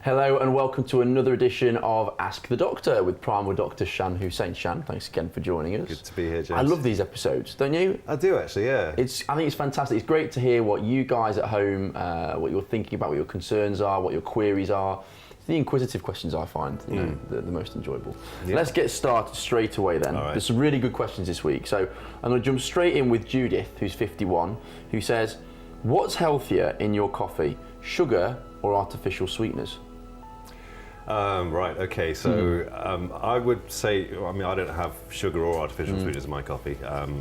Hello and welcome to another edition of Ask the Doctor with Primal Doctor Shan, Hussain. Shan, thanks again for joining us. Good to be here, James. I love these episodes, don't you? I do actually, yeah. I think it's fantastic. It's great to hear what you guys at home, what you're thinking about, what your concerns are, what your queries are. It's the inquisitive questions I find the most enjoyable. Yeah. Let's get started straight away then. Right. There's some really good questions this week. So I'm going to jump straight in with Judith, who's 51, who says, what's healthier in your coffee, sugar or artificial sweeteners? Right, okay, so I would say, I mean, I don't have sugar or artificial sweeteners in my coffee,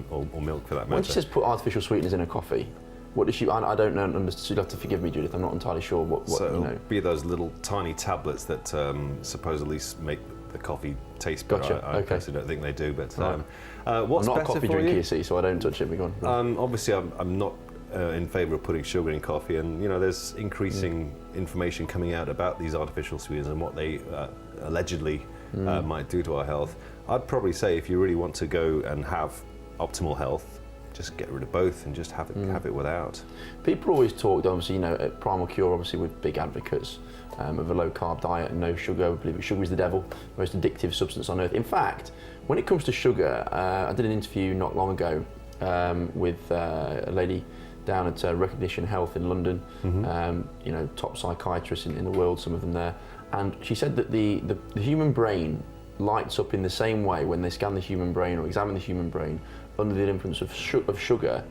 or milk for that matter. When she says put artificial sweeteners in a coffee, what does she, I don't know, you'll have to forgive me, Judith, I'm not entirely sure what so you know. It'll be those little tiny tablets that supposedly make the coffee taste better. Gotcha. I personally don't think they do, but what's I'm not better a coffee for drinker, you? you see, so I don't touch it. Obviously, I'm not in favour of putting sugar in coffee, and you know there's increasing information coming out about these artificial sweeteners and what they allegedly might do to our health. I'd probably say if you really want to go and have optimal health, just get rid of both and just have it without. People always talk, obviously, you know, at Primal Cure, obviously we're big advocates of a low carb diet and no sugar. We believe sugar is the devil, the most addictive substance on earth. In fact, when it comes to sugar, I did an interview not long ago with a lady down at Recognition Health in London, you know, top psychiatrists in the world, some of them there, and she said that the human brain lights up in the same way when they scan the human brain or examine the human brain under the influence of sugar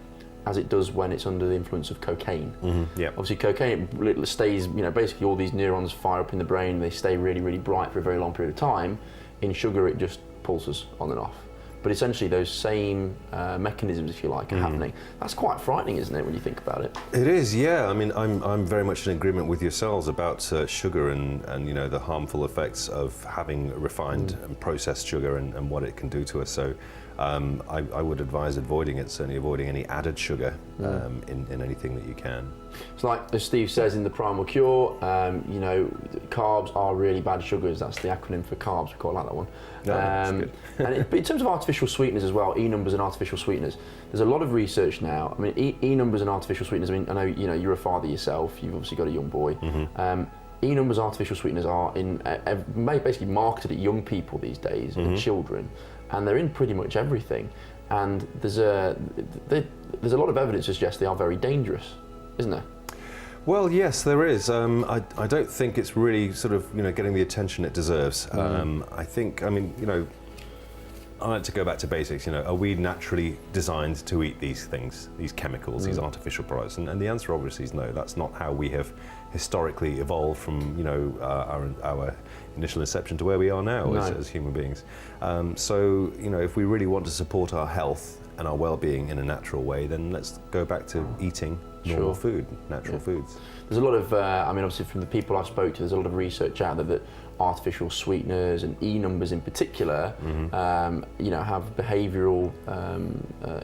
as it does when it's under the influence of cocaine. Obviously cocaine, it stays, you know, basically all these neurons fire up in the brain, they stay really, really bright for a very long period of time. In sugar it just pulses on and off. But essentially those same mechanisms, if you like, are happening. That's quite frightening, isn't it, when you think about it? It is, yeah. I mean, I'm very much in agreement with yourselves about sugar and you know the harmful effects of having refined and processed sugar and what it can do to us. So I would advise avoiding it, certainly avoiding any added sugar in anything that you can. It's like, as Steve says in the Primal Cure, you know, carbs are really bad sugars. That's the acronym for carbs. We quite like that one. No, but in terms of artificial sweeteners as well, E-numbers and artificial sweeteners, there's a lot of research now. I mean, E-numbers and artificial sweeteners, I mean, I know, you know, you're a father yourself, you've obviously got a young boy. E-numbers artificial sweeteners are basically marketed at young people these days, at children, and they're in pretty much everything. And there's a lot of evidence to suggest they are very dangerous, isn't there? Well, yes, there is. I don't think it's really sort of, you know, getting the attention it deserves. I think, I mean, you know, I like to go back to basics. You know, are we naturally designed to eat these things, these chemicals, these artificial products? And the answer obviously is no. That's not how we have historically evolved from, you know, our initial inception to where we are now as human beings. So, you know, if we really want to support our health and our well-being in a natural way, then let's go back to eating normal food, natural foods. There's a lot of, I mean, obviously from the people I've spoke to, there's a lot of research out there that artificial sweeteners and E-numbers in particular, you know, have behavioural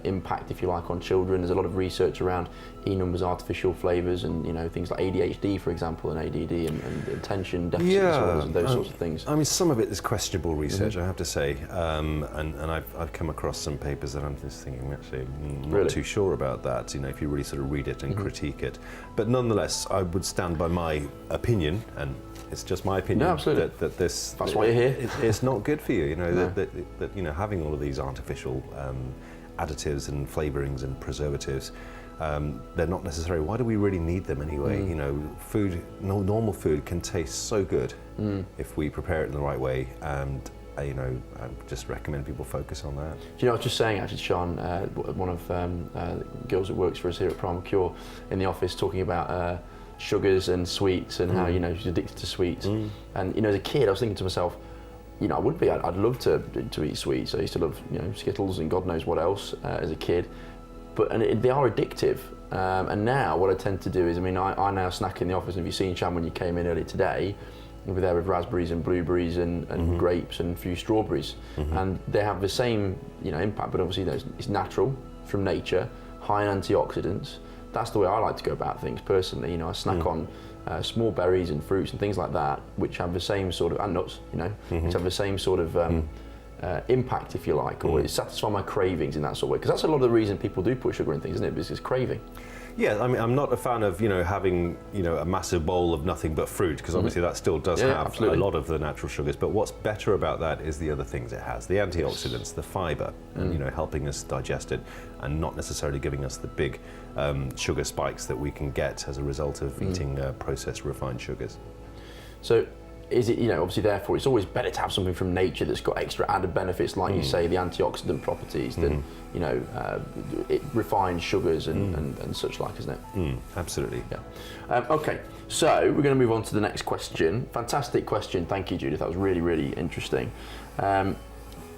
impact, if you like, on children. There's a lot of research around E-numbers, artificial flavours, and you know, things like ADHD, for example, and ADD, and attention deficit disorders, and those sorts of things. I mean, some of it is questionable research, I have to say, and I've come across some papers that I'm just thinking, actually, I'm not too sure about that. You know, if you really sort of read it and critique it, but nonetheless, I would stand by my opinion, and it's just my opinion. No, absolutely. That's why you're here. It's not good for you. You know that you know, having all of these artificial additives and flavorings and preservatives, they're not necessary. Why do we really need them anyway? You know, normal food can taste so good if we prepare it in the right way. And you know, I just recommend people focus on that. Do you know, I was just saying actually, Sean, one of the girls that works for us here at Primal Cure in the office, talking about sugars and sweets and how, you know, she's addicted to sweets. And you know, as a kid, I was thinking to myself, you know, I'd love to eat sweets. I used to love, you know, Skittles and God knows what else as a kid. But they are addictive. And now what I tend to do is, I mean, I now snack in the office, and if you've seen Shan when you came in earlier today, we'll be there with raspberries and blueberries and grapes and a few strawberries. And they have the same, you know, impact, but obviously it's natural from nature, high in antioxidants. That's the way I like to go about things personally. You know, I snack on small berries and fruits and things like that, which have the same sort of, and nuts, you know, which have the same sort of impact, if you like, or it satisfy my cravings in that sort of way? Because that's a lot of the reason people do put sugar in things, isn't it? Because it's craving. Yeah, I mean, I'm not a fan of having a massive bowl of nothing but fruit, because obviously that still does have absolutely. a lot of the natural sugars. But what's better about that is the other things it has: the antioxidants, the fibre, and helping us digest it, and not necessarily giving us the big sugar spikes that we can get as a result of eating processed refined sugars. So, is it, obviously therefore it's always better to have something from nature that's got extra added benefits, like you say, the antioxidant properties, than refined sugars and such like, isn't it? Absolutely. Yeah. Okay, so we're going to move on to the next question. Fantastic question, thank you, Judith. That was really, really interesting.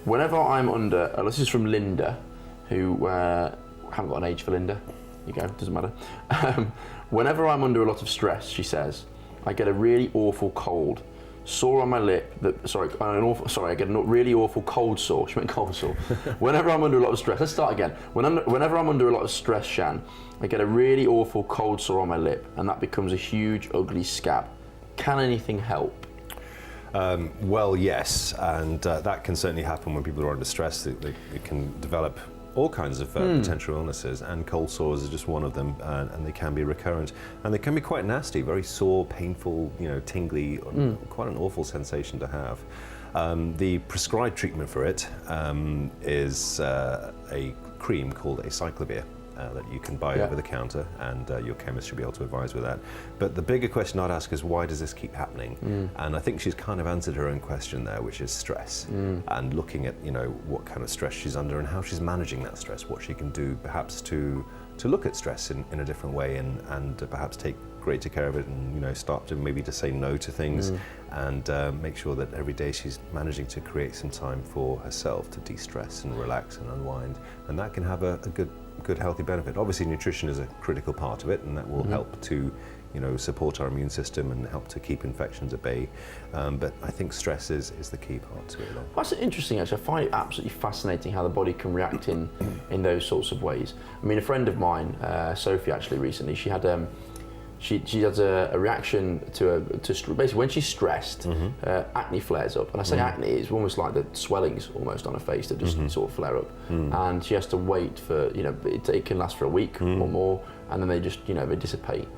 Whenever I'm under, this is from Linda, who haven't got an age for Linda. You go, doesn't matter. Whenever I'm under a lot of stress, she says, I get a really awful cold. Sore on my lip. I get a really awful cold sore. She meant cold sore. Whenever I'm under a lot of stress, let's start again. Whenever I'm under a lot of stress, Shan, I get a really awful cold sore on my lip, and that becomes a huge, ugly scab. Can anything help? Well, yes, and that can certainly happen when people are under stress. It can develop all kinds of potential illnesses, and cold sores is just one of them, and they can be recurrent, and they can be quite nasty, very sore, painful, tingly, quite an awful sensation to have. The prescribed treatment for it is a cream called acyclovir that you can buy over the counter, and your chemist should be able to advise with that. But the bigger question I'd ask is, why does this keep happening? And I think she's kind of answered her own question there, which is stress, and looking at what kind of stress she's under and how she's managing that stress, what she can do perhaps to look at stress in a different way, and perhaps take greater care of it, and start to maybe to say no to things, and make sure that every day she's managing to create some time for herself to de-stress and relax and unwind, and that can have a good healthy benefit. Obviously nutrition is a critical part of it, and that will help to support our immune system and help to keep infections at bay, but I think stress is the key part to it. That's interesting, actually. I find it absolutely fascinating how the body can react in those sorts of ways. I mean, a friend of mine, Sophie, actually recently, she had she has a reaction to basically when she's stressed, acne flares up, and I say acne is almost like the swellings almost on her face that just sort of flare up, and she has to wait for it can last for a week or more, and then they just they dissipate.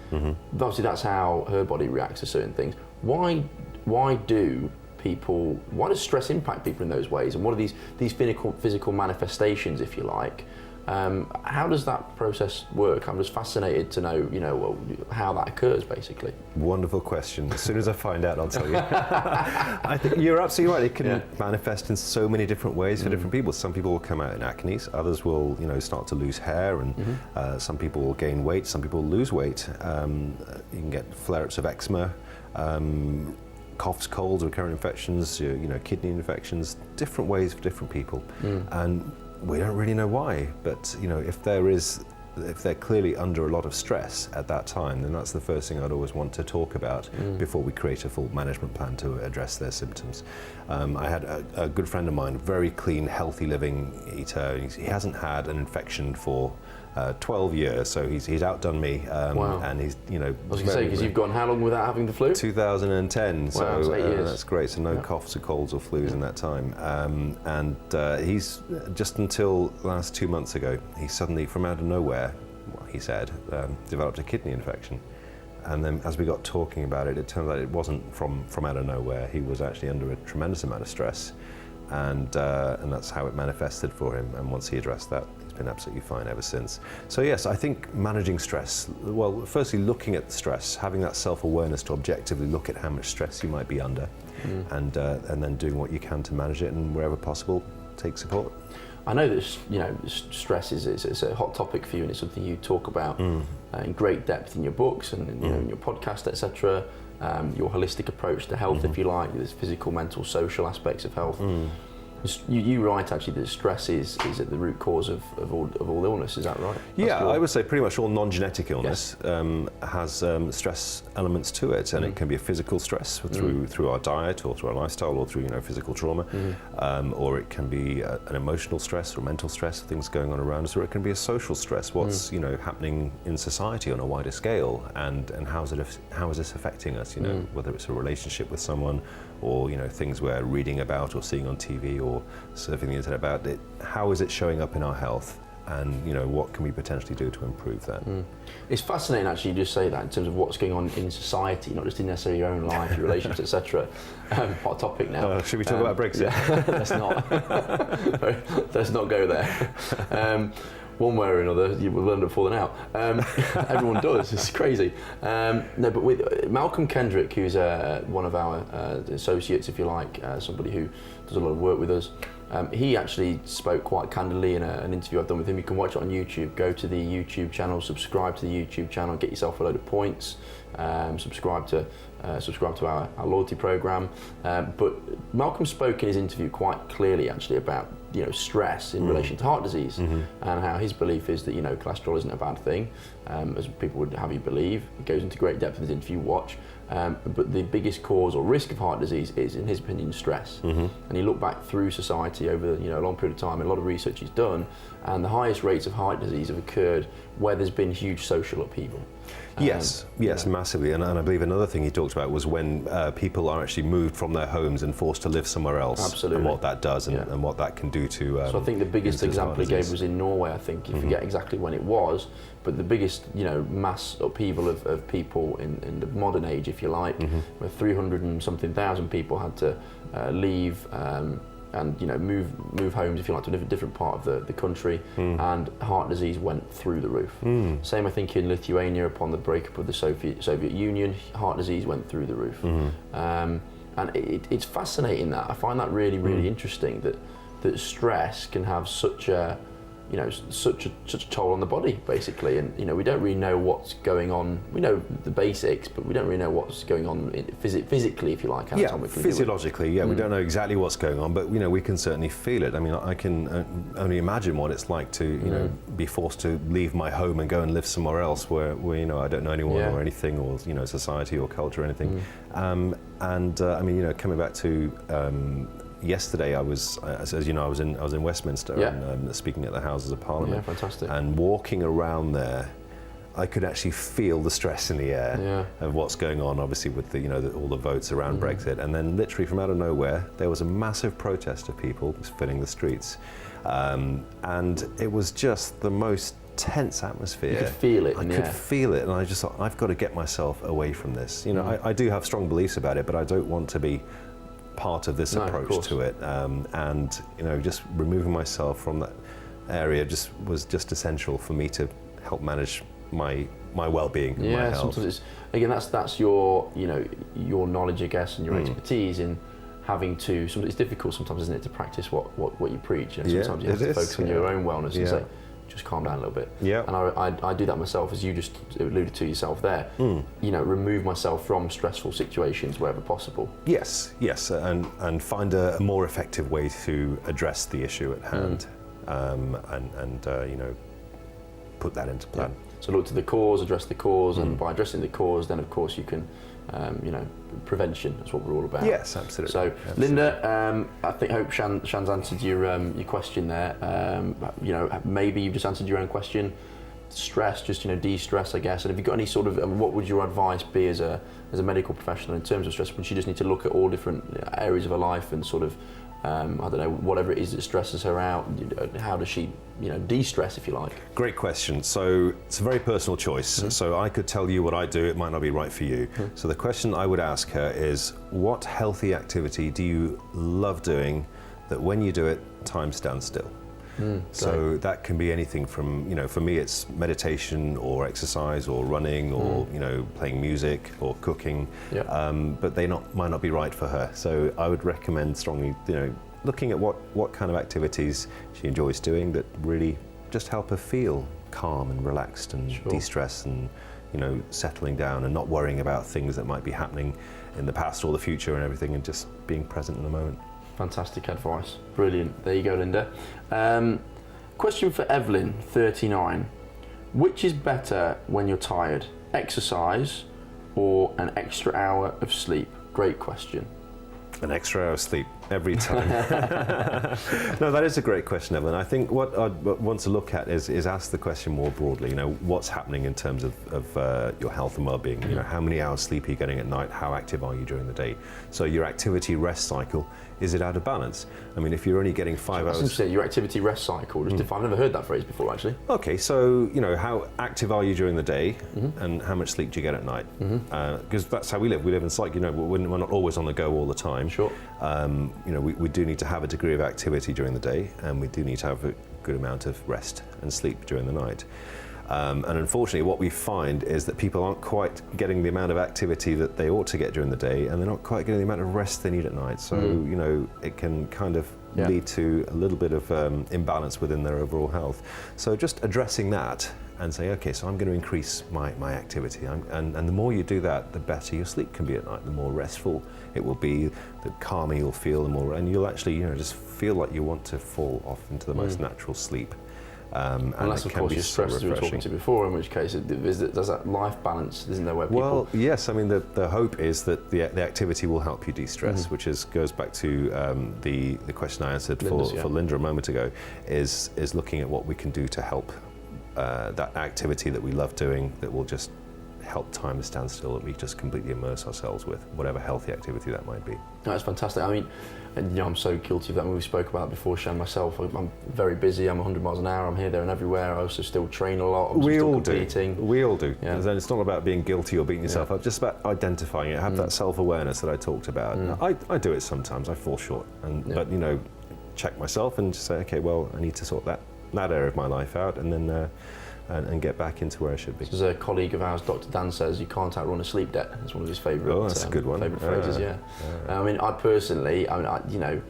Obviously that's how her body reacts to certain things. Why does stress impact people in those ways, and what are these physical manifestations, if you like? How does that process work? I'm just fascinated to know, how that occurs, basically. Wonderful question. As soon as I find out, I'll tell you. I think you're absolutely right. It can manifest in so many different ways for different people. Some people will come out in acne, others will, start to lose hair, and some people will gain weight, some people will lose weight. You can get flare-ups of eczema, coughs, colds, recurrent infections, kidney infections, different ways for different people. And we don't really know why, but if they're clearly under a lot of stress at that time, then that's the first thing I'd always want to talk about before we create a full management plan to address their symptoms. I had a good friend of mine, very clean, healthy living eater. He hasn't had an infection for 12 years, so he's outdone me. Wow. And he's, I was going to say, because you've gone how long without having the flu? 2010, so wow, that's 8 years. That's great. So no coughs or colds or flus in that time. And he's just until last 2 months ago, he suddenly, from out of nowhere, he said, developed a kidney infection. And then as we got talking about it, it turned out it wasn't from out of nowhere. He was actually under a tremendous amount of stress, and that's how it manifested for him. And once he addressed that, been absolutely fine ever since. So yes, I think managing stress, well, firstly looking at the stress, having that self-awareness to objectively look at how much stress you might be under, and then doing what you can to manage it, and wherever possible, take support. I know that stress is a hot topic for you, and it's something you talk about in great depth in your books and in your podcast, etc. Your holistic approach to health, if you like, there's physical, mental, social aspects of health. You write actually that stress is at the root cause of all illness, is that right? Yeah, I would say pretty much all non-genetic illness has stress elements to it, and it can be a physical stress through our diet or through our lifestyle or through physical trauma, or it can be an emotional stress or mental stress, things going on around us, or it can be a social stress, what's happening in society on a wider scale, and how is this affecting us, whether it's a relationship with someone, or things we're reading about or seeing on TV or surfing the internet about it, how is it showing up in our health? And what can we potentially do to improve that? It's fascinating actually you just say that in terms of what's going on in society, not just in necessarily your own life, your relationships, etc. Hot topic now. Should we talk about Brexit? Yeah, let's not. Let's not go there. One way or another, you will end up falling out. Everyone does. It's crazy. No, but with Malcolm Kendrick, who's one of our associates, if you like, somebody who does a lot of work with us. He actually spoke quite candidly in an interview I've done with him. You can watch it on YouTube. Go to the YouTube channel, subscribe to the YouTube channel, get yourself a load of points, subscribe to our loyalty program. But Malcolm spoke in his interview quite clearly actually about stress in relation to heart disease, and how his belief is that cholesterol isn't a bad thing, as people would have you believe. He goes into great depth in his interview. Watch. But the biggest cause or risk of heart disease is, in his opinion, stress. And he looked back through society over a long period of time, and a lot of research he's done, and the highest rates of heart disease have occurred where there's been huge social upheaval. Yes, massively. And I believe another thing he talked about was when people are actually moved from their homes and forced to live somewhere else. Absolutely. And what that does and what that can do to... so I think the biggest example he gave was in Norway, I think. You forget exactly when it was, but the biggest mass upheaval of people in the modern age, if you like, where 300 and something thousand people had to leave and move homes, if you like, to a different part of the country, and heart disease went through the roof. Same, I think, in Lithuania upon the breakup of the Soviet Union, heart disease went through the roof. And it's fascinating that. I find that really, really interesting that stress can have such a such a toll on the body, basically, and we don't really know what's going on. We know the basics, but we don't really know what's going on physically, if you like, anatomically. Physiologically, we don't know exactly what's going on, but we can certainly feel it. I mean, I can only imagine what it's like to be forced to leave my home and go and live somewhere else where I don't know anyone or anything, or society or culture or anything. I mean, coming back to yesterday, I was, as you know, I was in Westminster and speaking at the Houses of Parliament. Yeah, fantastic. And walking around there, I could actually feel the stress in the air of what's going on, obviously with the all the votes around Brexit. And then literally from out of nowhere, there was a massive protest of people filling the streets, and it was just the most tense atmosphere. You could feel it. I could feel it, and I just thought, I've got to get myself away from this. I do have strong beliefs about it, but I don't want to be part of this approach to it, and just removing myself from that area was just essential for me to help manage my well-being, my health. Sometimes it's, again, that's your your knowledge, I guess, and your expertise in having to. It's difficult sometimes, isn't it, to practice what you preach. Sometimes you have to focus on your own wellness and say, just calm down a little bit. Yeah. And I do that myself, as you just alluded to yourself there. Remove myself from stressful situations wherever possible. Yes, and find a more effective way to address the issue at hand, and put that into plan. So look to the cause, address the cause, and by addressing the cause, then of course you can, prevention. That's what we're all about. Yes, absolutely. So, Linda, hope Shan's answered your question there. Maybe you've just answered your own question. Stress, just de-stress, I guess. And have you got any sort of, what would your advice be as a medical professional in terms of stress? Would she just need to look at all different areas of her life and sort of, whatever it is that stresses her out, how does she, de-stress, if you like? Great question. So it's a very personal choice. So I could tell you what I do, it might not be right for you. So the question I would ask her is, what healthy activity do you love doing that when you do it, time stands still? So that can be anything from, for me it's meditation or exercise or running or, playing music or cooking, but they might not be right for her. So I would recommend strongly, looking at what kind of activities she enjoys doing that really just help her feel calm and relaxed and de-stress and, settling down and not worrying about things that might be happening in the past or the future and everything, and just being present in the moment. Fantastic advice. Brilliant. There you go, Linda. Question for Evelyn, 39. Which is better when you're tired? Exercise or an extra hour of sleep? Great question. An extra hour of sleep. Every time. No, that is a great question, Evelyn. I think what I'd want to look at is ask the question more broadly. You know, what's happening in terms of your health and well-being? You know, how many hours sleep are you getting at night? How active are you during the day? So your activity rest cycle, is it out of balance? I mean, if you're only getting 5 hours... Interesting, your activity rest cycle. Just I've never heard that phrase before, actually. Okay, so, you know, how active are you during the day and how much sleep do you get at night? Because that's how we live. We live in psych, you know, we're not always on the go all the time. Sure. You know, we do need to have a degree of activity during the day, and we do need to have a good amount of rest and sleep during the night. And unfortunately, what we find is that people aren't quite getting the amount of activity that they ought to get during the day, and they're not quite getting the amount of rest they need at night. So, you know, it can kind of lead to a little bit of imbalance within their overall health. So just addressing that and say, okay, so I'm going to increase my activity. And the more you do that, the better your sleep can be at night, the more restful it will be, the calmer you'll feel, and you'll actually, you know, just feel like you want to fall off into the most natural sleep. Unless, of course, you're stressed, as we were talking to before, in which case there's that life balance, isn't there, where people... Well, yes, I mean, the hope is that the activity will help you de-stress, which goes back to the question I answered for Linda a moment ago, is looking at what we can do to help that activity that we love doing, that will just help time stand still, that we just completely immerse ourselves with, whatever healthy activity that might be. That's fantastic. I mean, and, you know, I'm so guilty of that. We spoke about it before, Shan, myself. I'm very busy. I'm 100 miles an hour. I'm here, there, and everywhere. I also still train a lot. We all do. We all do. Yeah. And it's not about being guilty or beating yourself up. Just about identifying it. Have that self-awareness that I talked about. I do it sometimes. I fall short, but you know, check myself and just say, okay, well, I need to sort that area of my life out, and then. And get back into where I should be. As a colleague of ours, Dr. Dan, says, you can't outrun a sleep debt. That's one of his favourite. Oh, that's a good one. Favourite phrases. I mean, I personally, you know,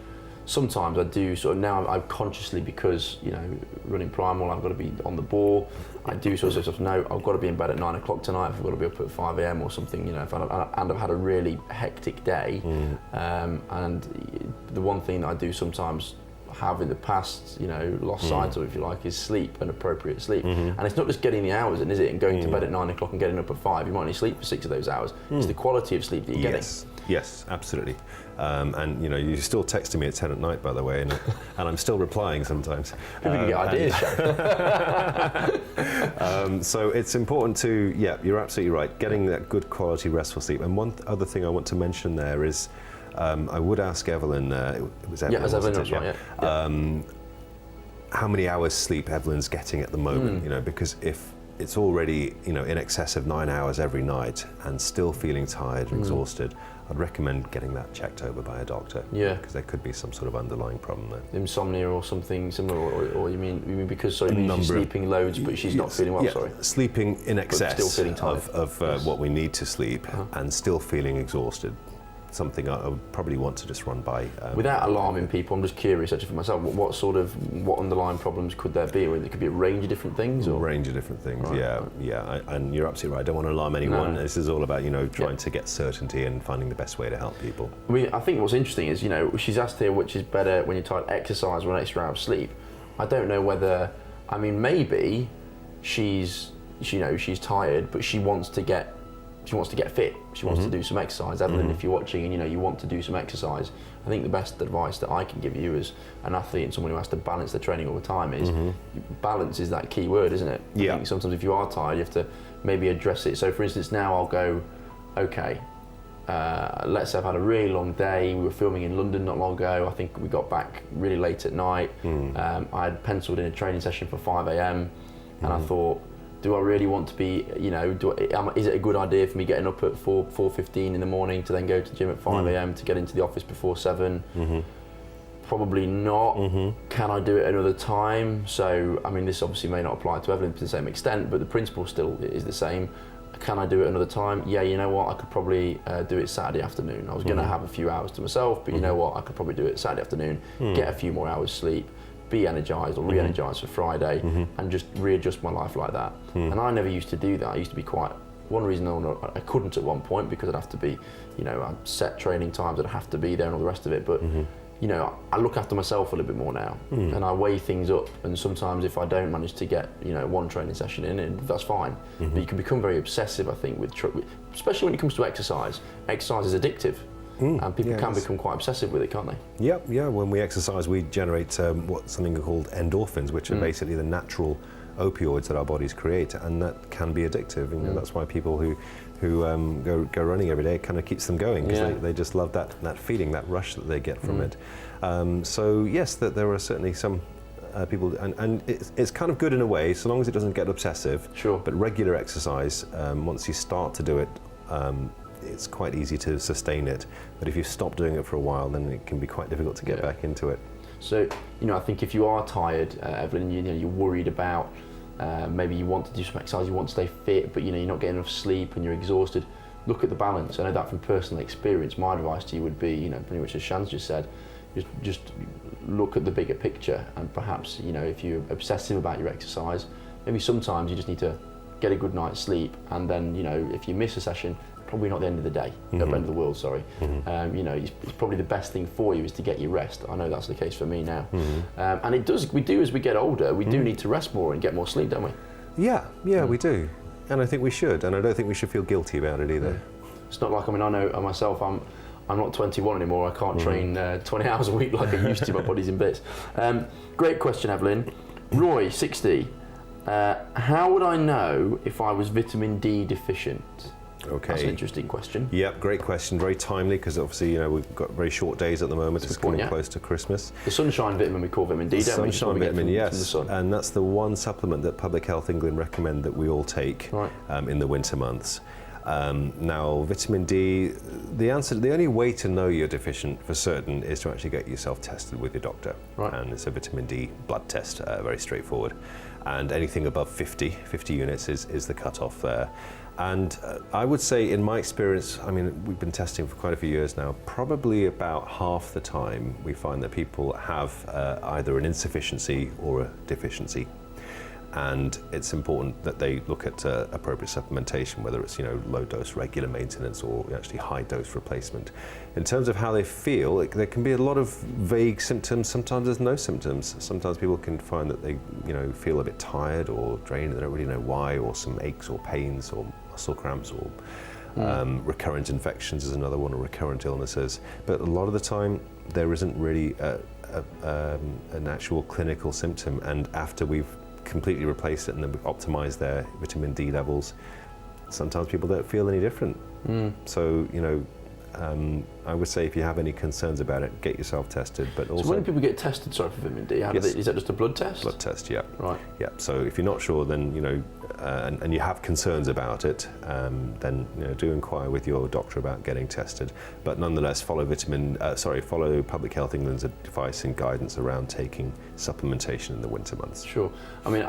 sometimes I do sort of now. I'm consciously, because you know, running Primal, I've got to be on the ball. I do sort of stuff. No, I've got to be in bed at 9 o'clock tonight. I've got to be up at 5 a.m. or something. You know, and I've had a really hectic day. And the one thing that I do sometimes have in the past, you know, lost sight of, if you like, is sleep and appropriate sleep. And it's not just getting the hours in, is it? And going to bed at 9 o'clock and getting up at 5. You might only sleep for 6 of those hours. It's the quality of sleep that you're getting. Yes, absolutely. And you know, you're still texting me at 10 at night, by the way, and I'm still replying sometimes. People can get ideas, Shan. So it's important to, you're absolutely right, getting that good quality restful sleep. And one other thing I want to mention there is, I would ask Evelyn, it was Evelyn, that's right, how many hours sleep Evelyn's getting at the moment, you know, because if it's already, you know, in excess of 9 hours every night and still feeling tired and exhausted, I'd recommend getting that checked over by a doctor. Yeah. Because there could be some sort of underlying problem there. Insomnia or something similar, or you mean because she's sleeping loads but she's not feeling well, sorry? Sleeping in excess still feeling tired. of what we need to sleep and still feeling exhausted. Something I would probably want to just run by. Without alarming people, I'm just curious actually for myself, what underlying problems could there be? Or it could be a range of different things? Or? A range of different things, Right. And you're absolutely right, I don't want to alarm anyone. No. This is all about, you know, trying to get certainty and finding the best way to help people. I mean, I think what's interesting is, you know, she's asked here which is better when you're tired, exercise or an extra hour of sleep. I don't know whether, I mean, maybe she's tired, but she wants to get fit. She wants to do some exercise. Evelyn, if you're watching and you know you want to do some exercise, I think the best advice that I can give you as an athlete and someone who has to balance their training all the time is balance is that key word, isn't it? I think sometimes if you are tired, you have to maybe address it. So for instance, now I'll go, okay, let's say I've had a really long day. We were filming in London not long ago. I think we got back really late at night. I had penciled in a training session for 5 a.m. and I thought, do I really want to be, you know, is it a good idea for me getting up at 4:15 in the morning to then go to the gym at 5 a.m. to get into the office before 7? Probably not. Can I do it another time? So, I mean, this obviously may not apply to Evelyn to the same extent, but the principle still is the same. Can I do it another time? Yeah, you know what, I could probably do it Saturday afternoon. I was going to have a few hours to myself, but you know what, I could probably do it Saturday afternoon, get a few more hours sleep, be energised or re-energised for Friday, and just readjust my life like that. And I never used to do that. I used to be quite, one reason I couldn't at one point, because I'd have to be, you know, I'd set training times, I'd have to be there and all the rest of it, but you know, I look after myself a little bit more now, and I weigh things up, and sometimes if I don't manage to get, you know, one training session in, that's fine. But you can become very obsessive, I think, with especially when it comes to exercise. Exercise is addictive. and people can become quite obsessive with it, can't they? Yeah. When we exercise, we generate something called endorphins, which are basically the natural opioids that our bodies create, and that can be addictive. You know, that's why people who go running every day, it kind of keeps them going, because they just love that feeling, that rush that they get from it. So yes, that there are certainly some people, and it's kind of good in a way, so long as it doesn't get obsessive. Sure. But regular exercise, once you start to do it, it's quite easy to sustain it. But if you stop doing it for a while, then it can be quite difficult to get back into it. So, you know, I think if you are tired, Evelyn, you know, you're worried about maybe you want to do some exercise, you want to stay fit, but you know, you're not getting enough sleep and you're exhausted, look at the balance. I know that from personal experience. My advice to you would be, you know, pretty much as Shan's just said, just look at the bigger picture, and perhaps, you know, if you're obsessive about your exercise, maybe sometimes you just need to get a good night's sleep, and then, you know, if you miss a session, probably not the end of the day, the end of the world, sorry. You know, it's probably the best thing for you is to get your rest. I know that's the case for me now. And we do as we get older, we do need to rest more and get more sleep, don't we? Yeah, we do. And I think we should, and I don't think we should feel guilty about it either. It's not like, I mean, I know myself, I'm not 21 anymore, I can't train 20 hours a week like I used to, my body's in bits. Great question, Evelyn. Roy, 60. How would I know if I was vitamin D deficient? Okay. That's an interesting question. Yep, great question. Very timely, because obviously, you know, we've got very short days at the moment. It's coming close to Christmas. The sunshine vitamin we call vitamin D, don't we? Sunshine vitamin, yes. From the sun. And that's the one supplement that Public Health England recommend that we all take in the winter months. Now, vitamin D, the only way to know you're deficient for certain is to actually get yourself tested with your doctor. And it's a vitamin D blood test, very straightforward. And anything above 50 units is the cutoff there. And I would say, in my experience, I mean, we've been testing for quite a few years now, probably about half the time we find that people have either an insufficiency or a deficiency. And it's important that they look at appropriate supplementation, whether it's, you know, low dose regular maintenance or actually high dose replacement. In terms of how they feel, there can be a lot of vague symptoms. Sometimes there's no symptoms. Sometimes people can find that they, you know, feel a bit tired or drained, they don't really know why, or some aches or pains or muscle cramps, or recurrent infections is another one, or recurrent illnesses. But a lot of the time there isn't really an actual clinical symptom, and after we've completely replaced it and then we've optimized their vitamin D levels, sometimes people don't feel any different. So, you know, I would say if you have any concerns about it, get yourself tested. But also, so when do people get tested, sorry, for vitamin D? Is that just a blood test? Blood test, yeah. Right. Yeah. So if you're not sure, then, you know, and you have concerns about it, then, you know, do inquire with your doctor about getting tested. But nonetheless, follow Public Health England's advice and guidance around taking supplementation in the winter months. Sure. I mean,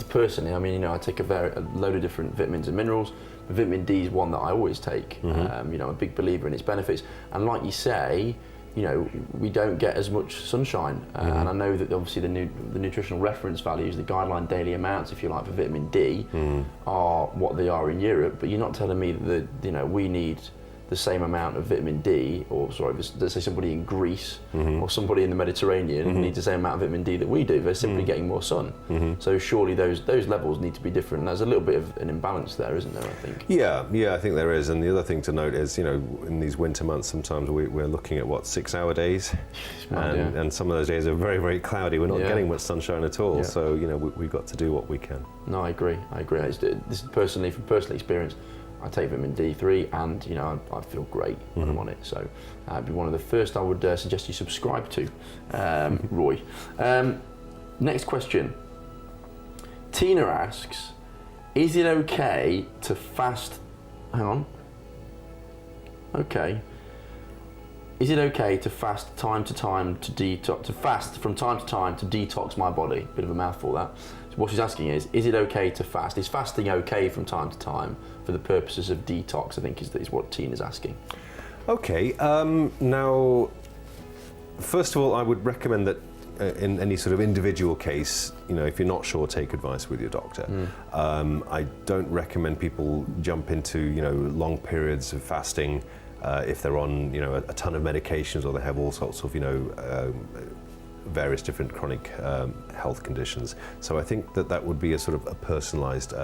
personally, I mean, you know, I take a load of different vitamins and minerals. But vitamin D is one that I always take. You know, I'm a big believer in its benefits. And like you say, you know, we don't get as much sunshine. And I know that obviously the nutritional reference values, the guideline daily amounts, if you like, for vitamin D are what they are in Europe. But you're not telling me that, you know, we need the same amount of vitamin D, or sorry, let's say somebody in Greece or somebody in the Mediterranean needs the same amount of vitamin D that we do. They're simply getting more sun. So surely those levels need to be different. And there's a little bit of an imbalance there, isn't there, I think? Yeah, I think there is. And the other thing to note is, you know, in these winter months, sometimes we're looking at 6-hour days, and some of those days are very, very cloudy. We're not getting much sunshine at all. So, you know, we've got to do what we can. No, I agree. This is personally, from personal experience, I take vitamin D3, and you know, I feel great when I'm on it. So it'd be one of the first I would suggest you subscribe to, Roy. Next question. Tina asks, is it okay to fast? Hang on. Okay. Is it okay to fast time to time to detox? To fast from time to time to detox my body? Bit of a mouthful that. So what she's asking is it okay to fast? Is fasting okay from time to time for the purposes of detox? I think is what Tina's asking. Okay. Now, first of all, I would recommend that in any sort of individual case, you know, if you're not sure, take advice with your doctor. I don't recommend people jump into, you know, long periods of fasting if they're on, you know, a ton of medications, or they have all sorts of, you know, various different chronic health conditions. So I think that would be a sort of a personalised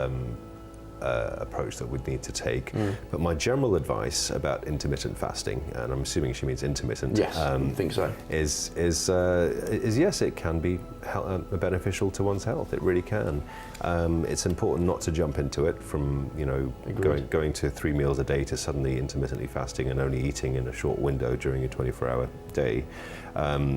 approach that we'd need to take. But my general advice about intermittent fasting, and I'm assuming she means intermittent. Yes, I think so. Is yes, it can be beneficial to one's health. It really can. It's important not to jump into it from going to 3 meals a day to suddenly intermittently fasting and only eating in a short window during a 24-hour day.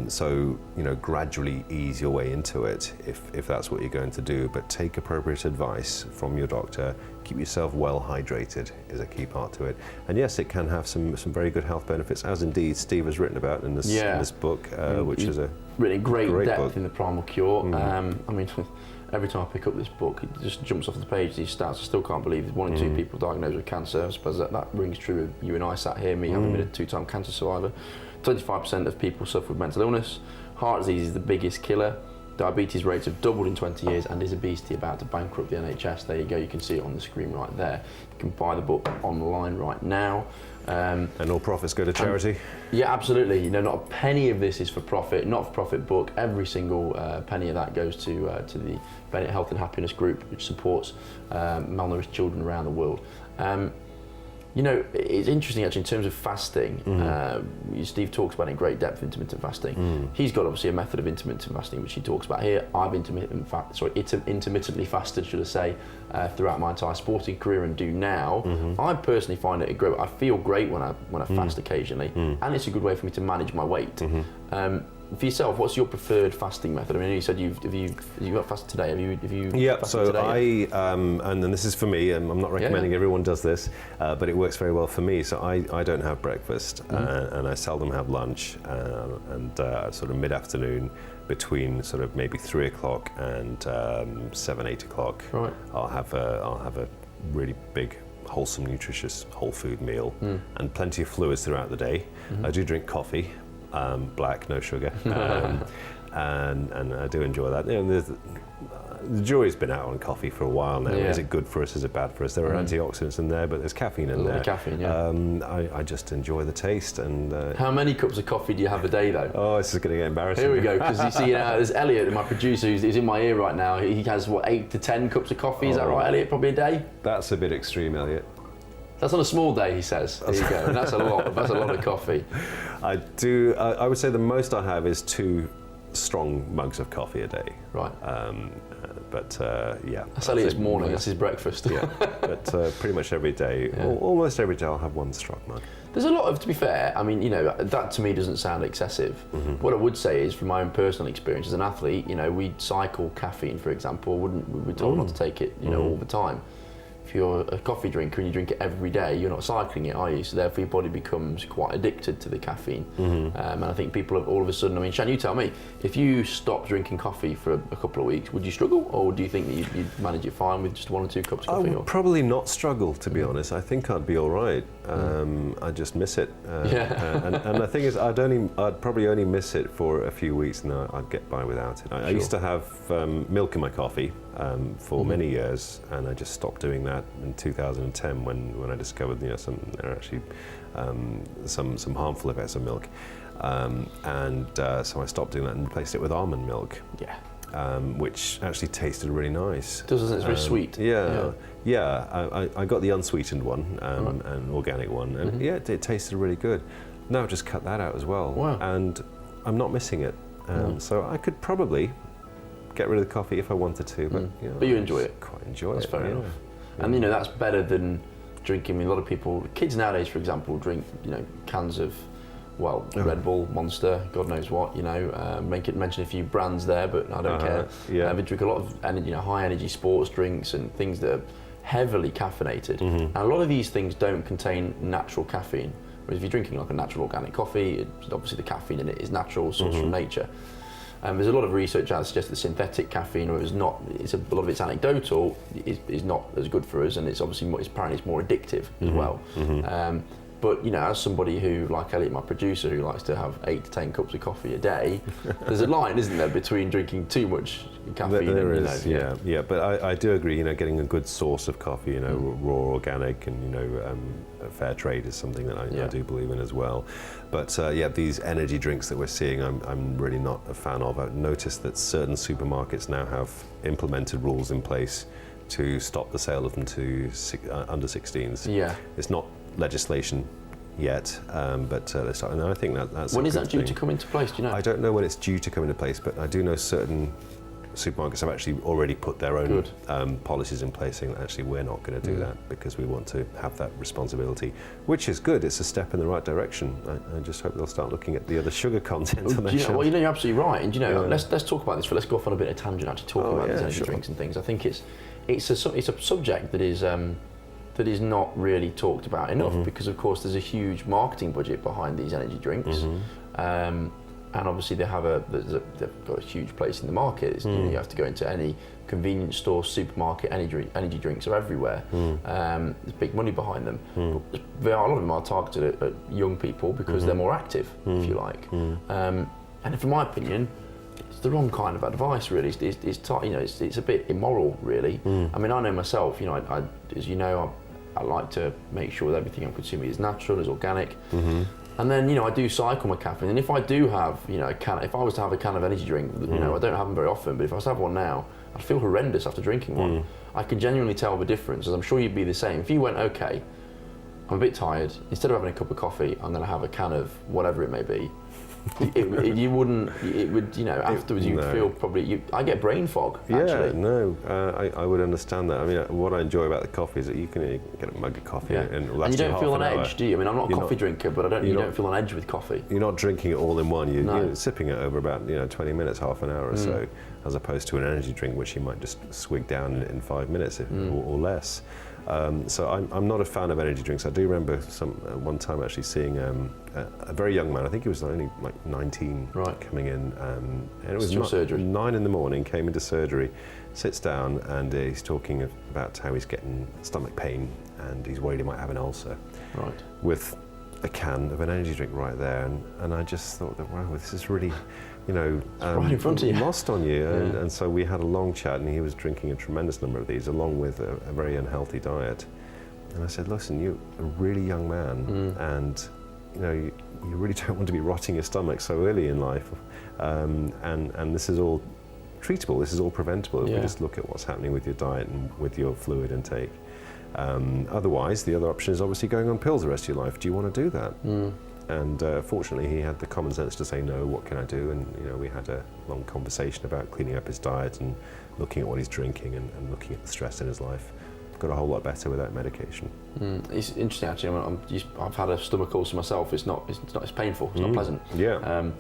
So gradually ease your way into it if that's what you're going to do, but take appropriate advice from your doctor. Keep yourself well hydrated is a key part to it. And yes, it can have some very good health benefits, as indeed Steve has written about in this book, which is a really great depth book. in the Primal Cure. I mean, every time I pick up this book, it just jumps off the page, these stats. I still can't believe it. 1 in 2 people diagnosed with cancer. I suppose that rings true with you and I sat here, me having been a 2-time cancer survivor. 25% of people suffer with mental illness. Heart disease is the biggest killer. Diabetes rates have doubled in 20 years, and is obesity about to bankrupt the NHS? There you go, you can see it on the screen right there. You can buy the book online right now. And all profits go to charity? Yeah, absolutely. Not a penny of this is for profit, not for profit book. Every single penny of that goes to the Bennett Health and Happiness Group, which supports malnourished children around the world. It's interesting actually in terms of fasting. Steve talks about in great depth intermittent fasting. He's got obviously a method of intermittent fasting which he talks about here. I've intermittently fasted, should I say, throughout my entire sporting career and do now. I personally find it I feel great when I fast occasionally, and it's a good way for me to manage my weight. For yourself, what's your preferred fasting method? I mean, you said you got fasted today. Have you? Yeah. Fasted So today and then this is for me, and I'm not recommending everyone does this, but it works very well for me. So I don't have breakfast, and I seldom have lunch, and sort of mid-afternoon between sort of maybe 3 o'clock and 7-8 o'clock. Right. I'll have a really big, wholesome, nutritious whole food meal, and plenty of fluids throughout the day. I do drink coffee. Black, no sugar, and I do enjoy that. The jury's been out on coffee for a while now. Is it good for us? Is it bad for us? There are antioxidants in there, but there's caffeine in there. Caffeine, yeah. I just enjoy the taste. And how many cups of coffee do you have a day, though? Oh, this is going to get embarrassing. Here we go, because you see, there's Elliot, my producer, who's in my ear right now. He has 8 to 10 cups of coffee. Is that right, Elliot? Probably a day. That's a bit extreme, Elliot. That's on a small day, he says. There you go. And that's a lot. That's a lot of coffee. I do. I would say the most I have is 2 strong mugs of coffee a day. Right. But yeah. That's Elliot's morning. That's his breakfast. Yeah. But pretty much every day, almost every day, I'll have 1 strong mug. There's a lot of, to be fair, I mean, that to me doesn't sound excessive. What I would say is, from my own personal experience as an athlete, we cycle caffeine, for example. We're told not to take it, all the time. If you're a coffee drinker and you drink it every day, you're not cycling it, are you? So therefore your body becomes quite addicted to the caffeine. And I think people have all of a sudden, I mean, Shan, you tell me, if you stopped drinking coffee for a couple of weeks, would you struggle? Or do you think that you'd manage it fine with just 1 or 2 cups of coffee? I would probably not struggle, to be honest. I think I'd be all right. I just miss it. And the thing is, I'd probably only miss it for a few weeks, and I'd get by without it. I used to have milk in my coffee for many years, and I just stopped doing that in 2010 when I discovered there are actually some harmful effects of milk, so I stopped doing that and replaced it with almond milk. Which actually tasted really nice. It does, doesn't it? It's very sweet. I got the unsweetened one, an organic one, and it tasted really good. Now I've just cut that out as well. Wow. And I'm not missing it. So I could probably get rid of the coffee if I wanted to, but you enjoy it. Quite enjoy That's it. That's fair enough. And that's better than drinking. I mean, a lot of people, kids nowadays, for example, drink cans of Red Bull, Monster, God knows what. Mention a few brands there, but I don't care. They drink a lot of energy, high energy sports drinks and things that are heavily caffeinated. And a lot of these things don't contain natural caffeine. Whereas if you're drinking like a natural organic coffee, obviously the caffeine in it is natural, sourced from nature. There's a lot of research that suggests that synthetic caffeine, or a lot of it's anecdotal, is not as good for us, and it's obviously apparently it's more addictive as well. But as somebody who, like Elliot, my producer, who likes to have 8 to 10 cups of coffee a day, there's a line, isn't there, between drinking too much caffeine there and is, yeah. But I do agree, getting a good source of coffee, raw, organic, and fair trade is something that I do believe in as well. But these energy drinks that we're seeing, I'm really not a fan of. I've noticed that certain supermarkets now have implemented rules in place to stop the sale of them to under 16s. Yeah. It's not legislation yet, but they're starting. And I think that's. When is that due to come into place? Do you know? I don't know when it's due to come into place, but I do know certain supermarkets have actually already put their own policies in place saying that actually we're not going to do that because we want to have that responsibility, which is good. It's a step in the right direction. I just hope they'll start looking at the other sugar content on their shelf. Well, you're absolutely right. And let's talk about this. Let's go off on a bit of tangent actually talking about these energy drinks and things. I think it's a subject that is not really talked about enough because of course there's a huge marketing budget behind these energy drinks. And obviously they've got a huge place in the market. You have to go into any convenience store, supermarket, energy drinks are everywhere. There's big money behind them. But a lot of them are targeted at young people because they're more active, if you like. And from my opinion, it's the wrong kind of advice, really. It's a bit immoral, really. I mean, I know myself. As you know, I like to make sure that everything I'm consuming is natural, is organic. And then, I do cycle my caffeine. And if I do have, if I was to have a can of energy drink, I don't have them very often, but if I was to have one now, I'd feel horrendous after drinking one. I can genuinely tell the difference, as I'm sure you'd be the same. If you went, okay, I'm a bit tired, instead of having a cup of coffee, I'm going to have a can of whatever it may be. Afterwards you'd feel probably, I get brain fog, actually. I would understand that. I mean, what I enjoy about the coffee is that you can get a mug of coffee and you don't feel on edge, do you? I mean, I'm not a coffee drinker, but you don't feel on edge with coffee. You're not drinking it all in one, you're sipping it over about 20 minutes, half an hour or so, as opposed to an energy drink which you might just swig down in 5 minutes or less. So I'm not a fan of energy drinks. I do remember one time actually seeing a very young man, I think he was only like 19, coming in, and it was surgery. 9 in the morning, came into surgery, sits down, and he's talking about how he's getting stomach pain and he's worried he might have an ulcer. With a can of an energy drink right there, and I just thought that, wow, this is really, right in front of you. Lost on you. And so we had a long chat, and he was drinking a tremendous number of these, along with a very unhealthy diet. And I said, listen, you're a really young man, and you really don't want to be rotting your stomach so early in life. And this is all treatable, this is all preventable if we just look at what's happening with your diet and with your fluid intake. Otherwise, the other option is obviously going on pills the rest of your life. Do you want to do that? And fortunately, he had the common sense to say, no, what can I do? And we had a long conversation about cleaning up his diet and looking at what he's drinking and looking at the stress in his life. Got a whole lot better without medication. It's interesting, actually. I've had a stomach ulcer myself. It's painful. It's not pleasant. And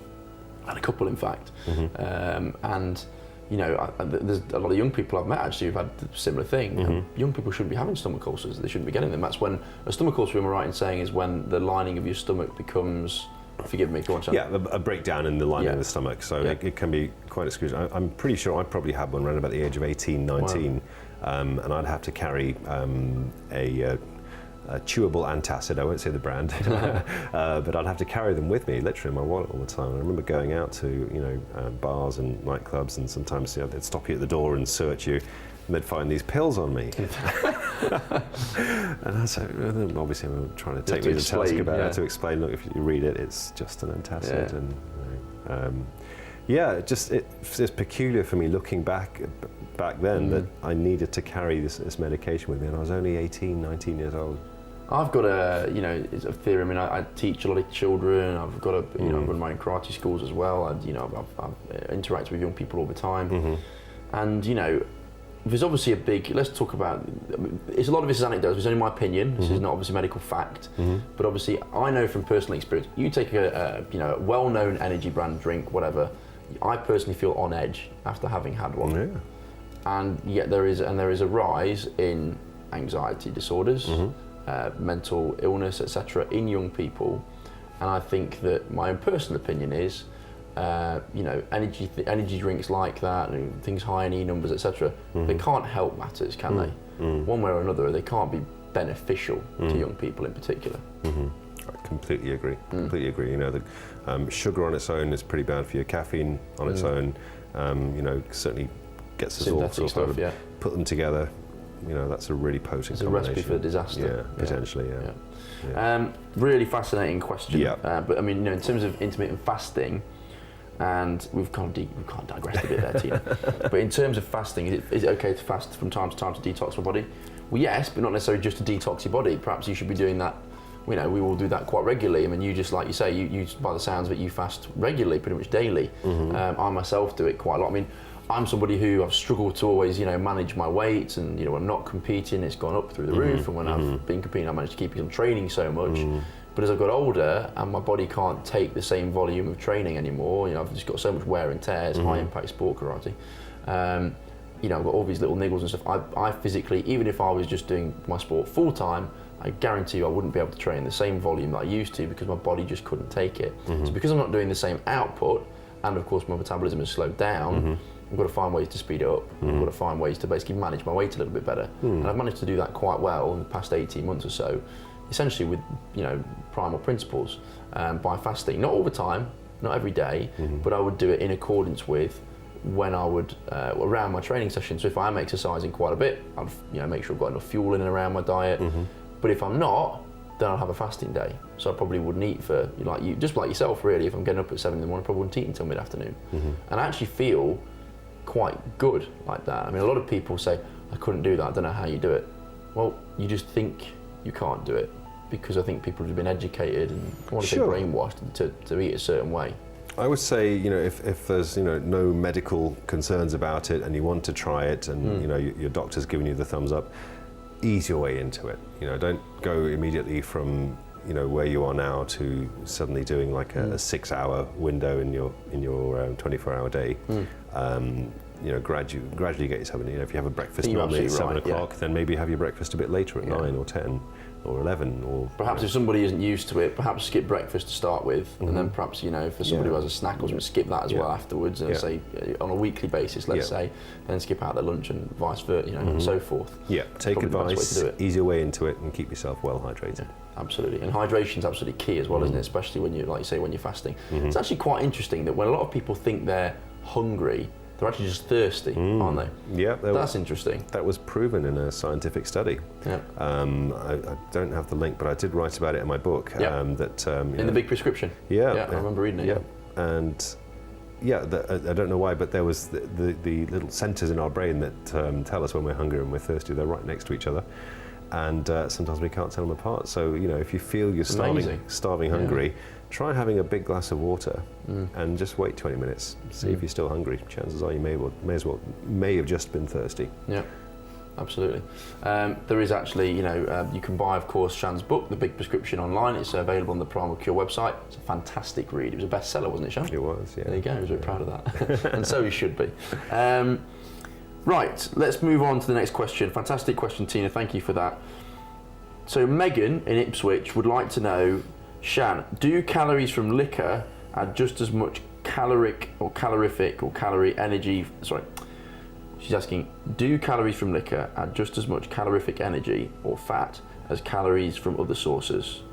a couple, in fact. And there's a lot of young people I've met actually who've had a similar thing. Young people shouldn't be having stomach ulcers. They shouldn't be getting them. That's when a stomach ulcer, am I right in saying, is when the lining of your stomach becomes, forgive me, go on, Shan. Yeah, a breakdown in the lining of the stomach. So it can be quite excruciating. I'm pretty sure I probably had one around about the age of 18, 19. And I'd have to carry a chewable antacid, I won't say the brand, but I'd have to carry them with me, literally in my wallet all the time. I remember going out to bars and nightclubs, and sometimes they'd stop you at the door and search you, and they'd find these pills on me. And I said, obviously I'm trying to take me to task about it, to explain, look, if you read it, it's just an antacid. And it's peculiar for me looking back then that I needed to carry this medication with me, and I was only 18, 19 years old. I've got it's a theory. I mean, I teach a lot of children. I've got I run my own karate schools as well. I've interacted with young people all the time, and there's obviously let's talk about. A lot of this is anecdotes. It's only my opinion. This is not obviously medical fact, but obviously I know from personal experience. You take a well-known energy brand drink, whatever. I personally feel on edge after having had one, and yet there is a rise in anxiety disorders. Mental illness, etc., in young people, and I think that my own personal opinion is, energy drinks like that, and things high in E numbers, etc., they can't help matters, can they? One way or another, they can't be beneficial to young people in particular. I completely agree. Completely agree. The sugar on its own is pretty bad for you. Caffeine on its own, certainly gets us all sort of put them together. That's a really potent combination. It's a recipe for disaster. Potentially. Really fascinating question. But I mean, in terms of intermittent fasting, And we've kind of digressed a bit there, Tina. But in terms of fasting, is it okay to fast from time to time to detox my body? Well, yes, but not necessarily just to detox your body. Perhaps you should be doing that. We all do that quite regularly. I mean, you just, like you say, you by the sounds of it, you fast regularly, pretty much daily. I myself do it quite a lot. I mean, I'm somebody who I've struggled to always, manage my weight, and when I'm not competing, it's gone up through the roof, and when I've been competing, I managed to keep it on training so much. But as I've got older and my body can't take the same volume of training anymore, I've just got so much wear and tear, it's high impact sport karate. I've got all these little niggles and stuff. I physically, even if I was just doing my sport full time, I guarantee you I wouldn't be able to train the same volume that I used to, because my body just couldn't take it. So because I'm not doing the same output, and of course my metabolism has slowed down, I've got to find ways to speed it up. I've got to find ways to basically manage my weight a little bit better. And I've managed to do that quite well in the past 18 months or so, essentially with primal principles, by fasting. Not all the time, not every day, but I would do it in accordance with when I would around my training session. So if I am exercising quite a bit, I'd make sure I've got enough fuel in and around my diet. But if I'm not, then I'll have a fasting day. So I probably wouldn't eat for just like yourself really. If I'm getting up at 7 in the morning, I probably wouldn't eat until mid-afternoon. And I actually feel quite good like that. I mean, a lot of people say, I couldn't do that, I don't know how you do it. Well, you just think you can't do it, because I think people have been educated and I want to say brainwashed to eat a certain way. I would say, if there's no medical concerns about it and you want to try it, and your doctor's giving you the thumbs up, ease your way into it. Don't go immediately from where you are now to suddenly doing like a 6-hour window in your 24-hour day. Gradually get yourself in. If you have a breakfast normally at 7 o'clock, then maybe have your breakfast a bit later at 9 or 10 or 11, or perhaps if somebody isn't used to it, perhaps skip breakfast to start with, and then perhaps for somebody who has a snack or something, skip that as well afterwards, and say on a weekly basis, let's say, then skip out their lunch and vice versa, and so forth. Take advice, ease your way into it, and keep yourself well hydrated. Absolutely, and hydration is absolutely key as well, isn't it? Especially when you, like you say, when you're fasting. It's actually quite interesting that when a lot of people think they're hungry, they're actually just thirsty, aren't they? Yeah, that's interesting. That was proven in a scientific study. I don't have the link, but I did write about it in my book. In the big prescription. I remember reading it. And I don't know why, but there was the little centres in our brain that tell us when we're hungry and we're thirsty. They're right next to each other, and sometimes we can't tell them apart. So if you feel you're starving hungry, try having a big glass of water and just wait 20 minutes. See if you're still hungry. Chances are you may have just been thirsty. Yeah, absolutely. There is actually, you can buy, of course, Shan's book, The Big Prescription, online. It's available on the Primal Cure website. It's a fantastic read. It was a bestseller, wasn't it, Shan? It was, yeah. There you go. I was very proud of that. And so you should be. Right, let's move on to the next question. Fantastic question, Tina. Thank you for that. So Megan in Ipswich would like to know, Shan, do calories from liquor add just as much caloric or calorific or calorie energy? Sorry, she's asking, do calories from liquor add just as much calorific energy or fat as calories from other sources?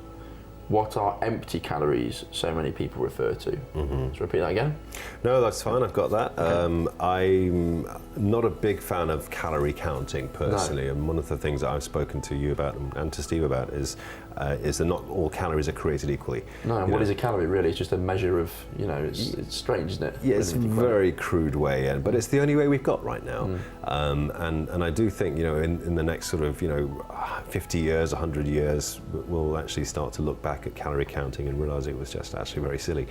What are empty calories so many people refer to? Let's repeat that again. No, that's fine, I've got that. Okay. I'm not a big fan of calorie counting personally, and one of the things that I've spoken to you about and to Steve about is that not all calories are created equally. No, and what is a calorie really? It's just a measure of, it's strange, isn't it? Yeah, it's a very crude way, but it's the only way we've got right now. And I do think, in the next sort of, 50 years, 100 years, we'll actually start to look back at calorie counting and realize it was just actually very silly.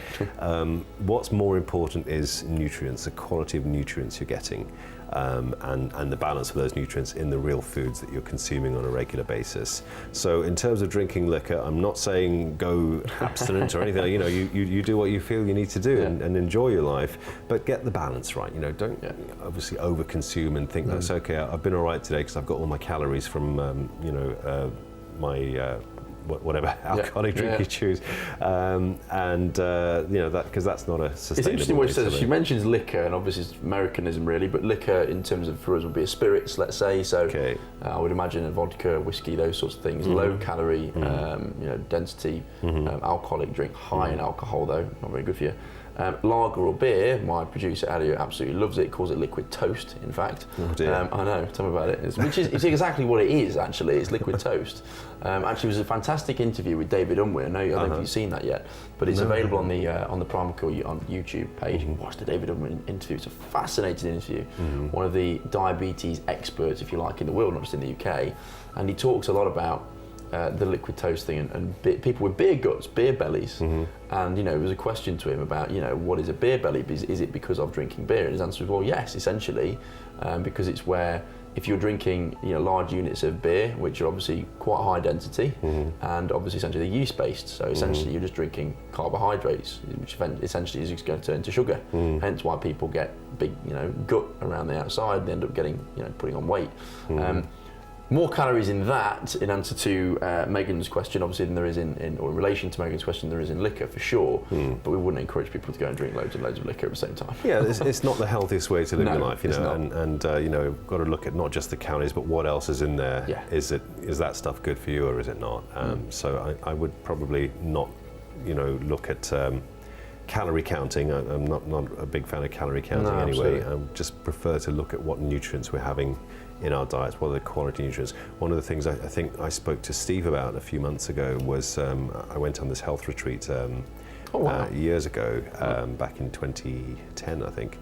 What's more important is nutrients, the quality of nutrients you're getting, and the balance of those nutrients in the real foods that you're consuming on a regular basis. So in terms of drinking liquor, I'm not saying go abstinent or anything. You do what you feel you need to do and enjoy your life, but get the balance right. Don't obviously overconsume and think that's okay. I've been all right today because I've got all my calories from my whatever alcoholic drink you choose, that because that's not a sustainable. It's interesting what she says. She mentions liquor, and obviously it's Americanism really, but liquor in terms of for us would be a spirits, let's say. So I would imagine a vodka, whiskey, those sorts of things, low calorie, density, alcoholic drink, high in alcohol though, not very good for you. Lager or beer, my producer Elliot absolutely loves it, calls it liquid toast, in fact. Oh dear. I know, tell me about it. It's exactly what it is, actually. It's liquid toast. Actually, it was a fantastic interview with David Unwin. I don't know if you've seen that yet, but it's available on the Primal Cure on YouTube page. You can watch the David Unwin interview. It's a fascinating interview. One of the diabetes experts, if you like, in the world, not just in the UK. And he talks a lot about the liquid toast thing and people with beer guts, beer bellies. And there was a question to him about what is a beer belly? Is it because of drinking beer? And his answer was, well, yes, essentially, because it's where if you're drinking large units of beer, which are obviously quite high density, and obviously essentially they're yeast based, so essentially you're just drinking carbohydrates, which essentially is going to turn to sugar. Hence why people get big gut around the outside. They end up getting putting on weight. More calories in that, in answer to Megan's question, obviously, than there is in relation to Megan's question, there is in liquor for sure. But we wouldn't encourage people to go and drink loads and loads of liquor at the same time. Yeah, it's not the healthiest way to live your life, and we've got to look at not just the calories, but what else is in there. Yeah. Is that stuff good for you or is it not? So I would probably not, look at calorie counting. I'm not a big fan of calorie counting anyway. I just prefer to look at what nutrients we're having in our diets, what are the quality nutrients. One of the things I think I spoke to Steve about a few months ago was I went on this health retreat years ago, back in 2010 I think,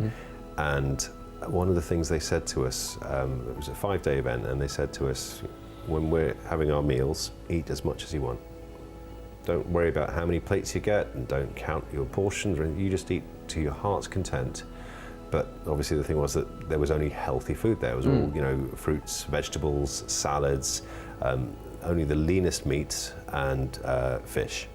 and one of the things they said to us, it was a 5-day event, and they said to us, when we're having our meals, eat as much as you want. Don't worry about how many plates you get, and don't count your portions, or you just eat to your heart's content. But obviously the thing was that there was only healthy food there. It was all, fruits, vegetables, salads, only the leanest meats and fish.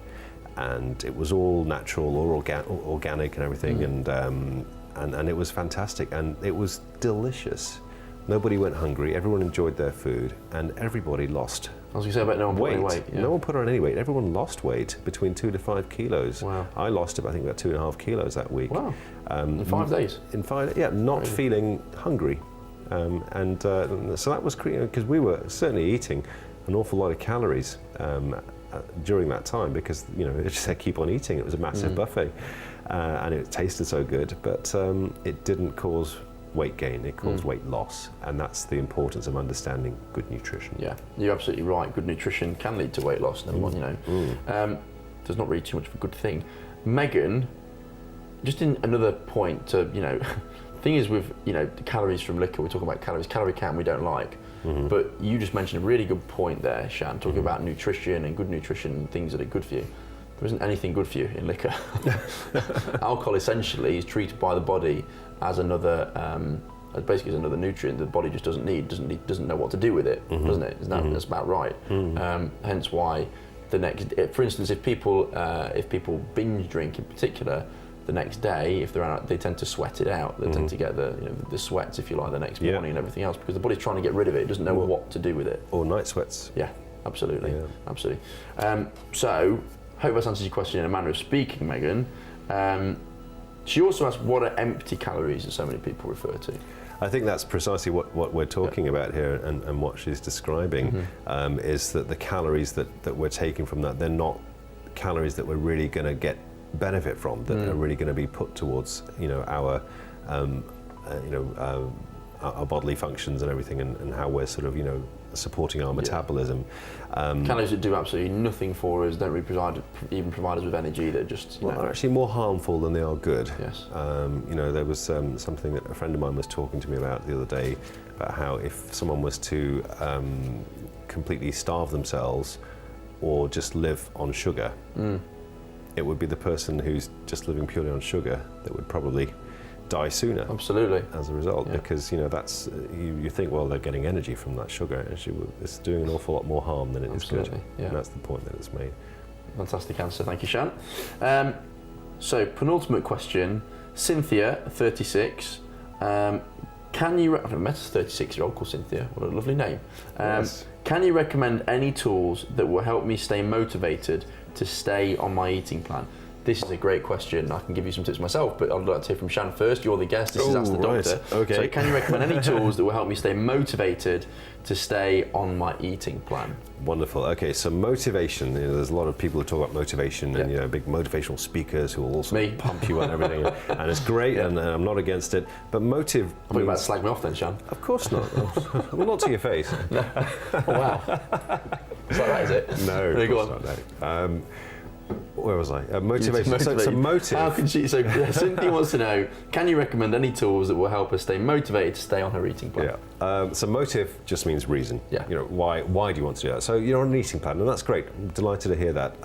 And it was all natural, all organic and everything. And it was fantastic, and it was delicious. Nobody went hungry, everyone enjoyed their food, and everybody lost I was going to say about no one put on any weight. Yeah. No one put on any weight. Everyone lost weight, between 2 to 5 kilos. Wow. I lost about 2.5 kilos that week. Wow. In 5 days? In 5 days, not feeling hungry. So that was because we were certainly eating an awful lot of calories during that time, because it just said keep on eating. It was a massive buffet, and it tasted so good, but it didn't cause weight gain, it caused weight loss, and that's the importance of understanding good nutrition. Yeah, you're absolutely right. Good nutrition can lead to weight loss. There's not really too much of a good thing. Megan, just in another point to thing is with the calories from liquor, we talk about calorie count we don't like, but you just mentioned a really good point there, Shan, talking about nutrition and good nutrition and things that are good for you. There isn't anything good for you in liquor. Alcohol essentially is treated by the body as another, basically as another nutrient that the body just doesn't know what to do with it, doesn't it? That's about right. Hence why for instance, if people binge drink in particular, the next day, if they're out, they tend to sweat it out. They tend to get the sweats, if you like, the next morning and everything else, because the body's trying to get rid of it. It doesn't know what to do with it. Or night sweats. Yeah, absolutely, absolutely. So, hope this answers your question in a manner of speaking, Megan. She also asked, what are empty calories that so many people refer to? I think that's precisely what we're talking about here, and what she's describing is that the calories that we're taking from that, they're not calories that we're really going to get benefit from, that are really going to be put towards our bodily functions and everything, and how we're sort of supporting our metabolism. Calories that do absolutely nothing for us, don't really even provide us with energy, that just are actually more harmful than they are good. Yes. There was something that a friend of mine was talking to me about the other day, about how if someone was to completely starve themselves or just live on sugar, it would be the person who's just living purely on sugar that would probably die sooner. Absolutely. As a result, because that's you think, well, they're getting energy from that sugar. Actually, it's doing an awful lot more harm than it is good. Yeah. And that's the point that it's made. Fantastic answer, thank you, Shan. So penultimate question, Cynthia, 36. Can you? I've met a 36-year-old called Cynthia. What a lovely name. Yes. Can you recommend any tools that will help me stay motivated to stay on my eating plan? This is a great question. I can give you some tips myself, but I'd like to hear from Shan first. You're the guest. This is Ask the Doctor. Okay. So can you recommend any tools that will help me stay motivated to stay on my eating plan? Wonderful. Okay, so motivation. There's a lot of people who talk about motivation, and big motivational speakers who will also pump you and everything, and it's great, and I'm not against it. But motive. I thought you were about to slag me off then, Shan. Of course not. Well, not to your face. No. Oh, wow. Is that right? Is it? No. Go on. No. Where was I? Motivation. So motive. How can she? So Cynthia wants to know: can you recommend any tools that will help us stay motivated to stay on her eating plan? Yeah. So motive just means reason. Yeah. Why do you want to do that? So you're on an eating plan, and that's great. I'm delighted to hear that.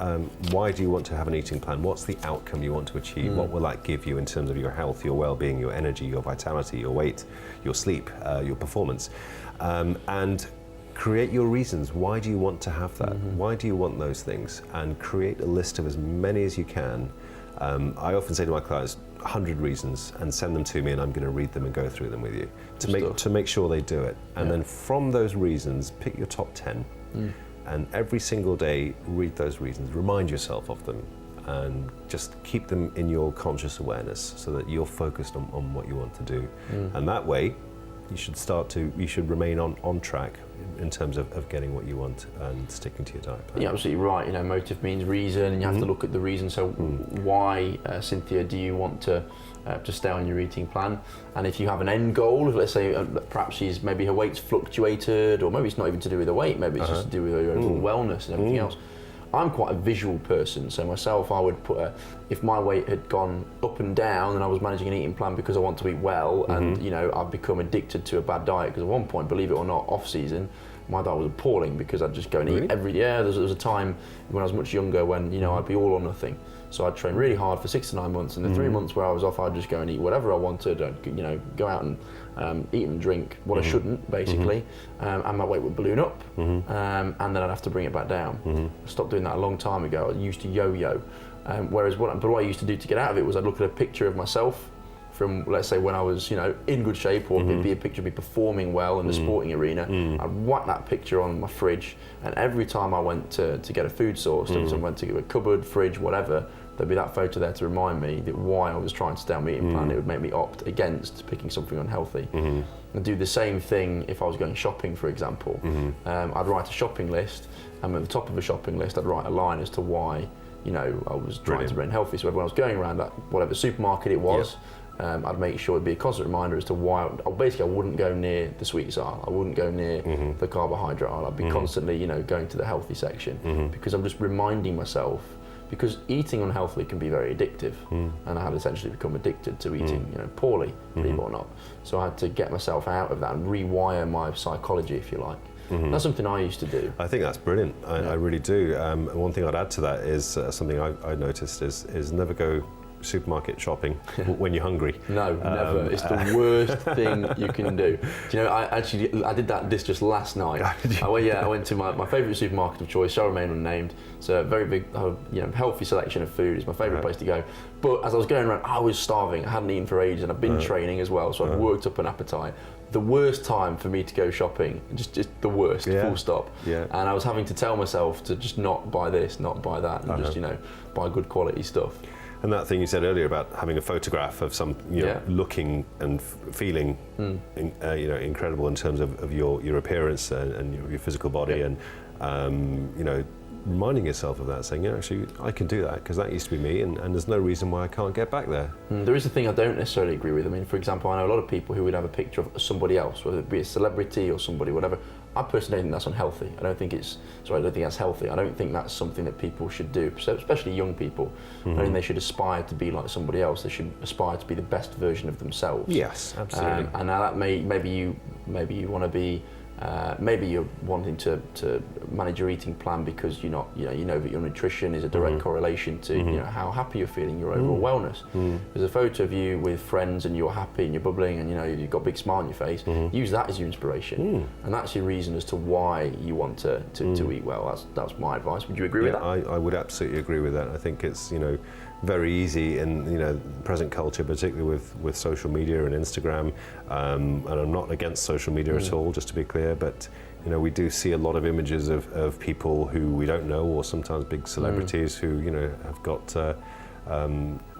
Why do you want to have an eating plan? What's the outcome you want to achieve? What will that give you in terms of your health, your well-being, your energy, your vitality, your weight, your sleep, your performance, and create your reasons. Why do you want to have that? Why do you want those things? And create a list of as many as you can. I often say to my clients, 100 reasons, and send them to me, and I'm going to read them and go through them with you to make sure they do it. And then from those reasons, pick your top 10, and every single day read those reasons. Remind yourself of them, and just keep them in your conscious awareness so that you're focused on what you want to do. And that way, you should remain on track in terms of getting what you want and sticking to your diet plan. You're absolutely right. Motive means reason, and you have to look at the reason. So why, Cynthia, do you want to stay on your eating plan? And if you have an end goal, let's say perhaps maybe her weight's fluctuated, or maybe it's not even to do with her weight, maybe it's just to do with her overall wellness and everything else. I'm quite a visual person, so myself, I would put if my weight had gone up and down and I was managing an eating plan because I want to eat well, and I've become addicted to a bad diet, because at one point, believe it or not, off season, my diet was appalling because I'd just go and eat every day. Yeah, there was a time when I was much younger when I'd be all or nothing. So I'd train really hard for 6 to 9 months, and the 3 months where I was off, I'd just go and eat whatever I wanted. I'd go out and eat and drink what I shouldn't, basically, and my weight would balloon up, and then I'd have to bring it back down. I stopped doing that a long time ago. I used to yo-yo, whereas what I used to do to get out of it was I'd look at a picture of myself from, let's say, when I was in good shape, or it'd be a picture of me performing well in the sporting arena. I'd whack that picture on my fridge, and every time I went to get a food source, every time I went to a cupboard, fridge, whatever, there'd be that photo there to remind me that why I was trying to stay on my eating plan. It would make me opt against picking something unhealthy. I'd do the same thing if I was going shopping, for example. I'd write a shopping list, and at the top of a shopping list, I'd write a line as to why I was trying to remain healthy. So when I was going around that whatever supermarket it was, I'd make sure it'd be a constant reminder as to why. I wouldn't go near the sweets aisle. I wouldn't go near the carbohydrate aisle. I'd be constantly, going to the healthy section, because I'm just reminding myself. Because eating unhealthily can be very addictive, and I had essentially become addicted to eating, poorly, believe it or not. So I had to get myself out of that and rewire my psychology, if you like. That's something I used to do. I think that's brilliant. I really do. One thing I'd add to that is something I noticed is never go supermarket shopping when you're hungry. No, never. It's the worst thing you can do. Do you know, I did this just last night. I went to my favourite supermarket of choice, shall remain unnamed. It's a very big, healthy selection of food. It's my favourite place to go. But as I was going around, I was starving. I hadn't eaten for ages, and I've been training as well, so I'd worked up an appetite. The worst time for me to go shopping, just the worst, full stop. Yeah. And I was having to tell myself to just not buy this, not buy that, and just buy good quality stuff. And that thing you said earlier about having a photograph of some, looking and feeling, incredible in terms of your appearance and your physical body, and reminding yourself of that, saying, actually, I can do that because that used to be me, and there's no reason why I can't get back there. There is a thing I don't necessarily agree with. I mean, for example, I know a lot of people who would have a picture of somebody else, whether it be a celebrity or somebody, whatever. I personally think that's unhealthy. I don't think that's healthy. I don't think that's something that people should do, especially young people. I think they should aspire to be like somebody else. They should aspire to be the best version of themselves. Yes, absolutely. And now that maybe you want to be. Maybe you're wanting to manage your eating plan because you know that your nutrition is a direct correlation to how happy you're feeling, your overall wellness. There's a photo of you with friends and you're happy and you're bubbling and you've got a big smile on your face. Use that as your inspiration, and that's your reason as to why you want to eat well. That's my advice. Would you agree with that? I would absolutely agree with that. I think it's very easy in present culture, particularly with social media and Instagram, and I'm not against social media at all, just to be clear, but we do see a lot of images of people who we don't know, or sometimes big celebrities who have got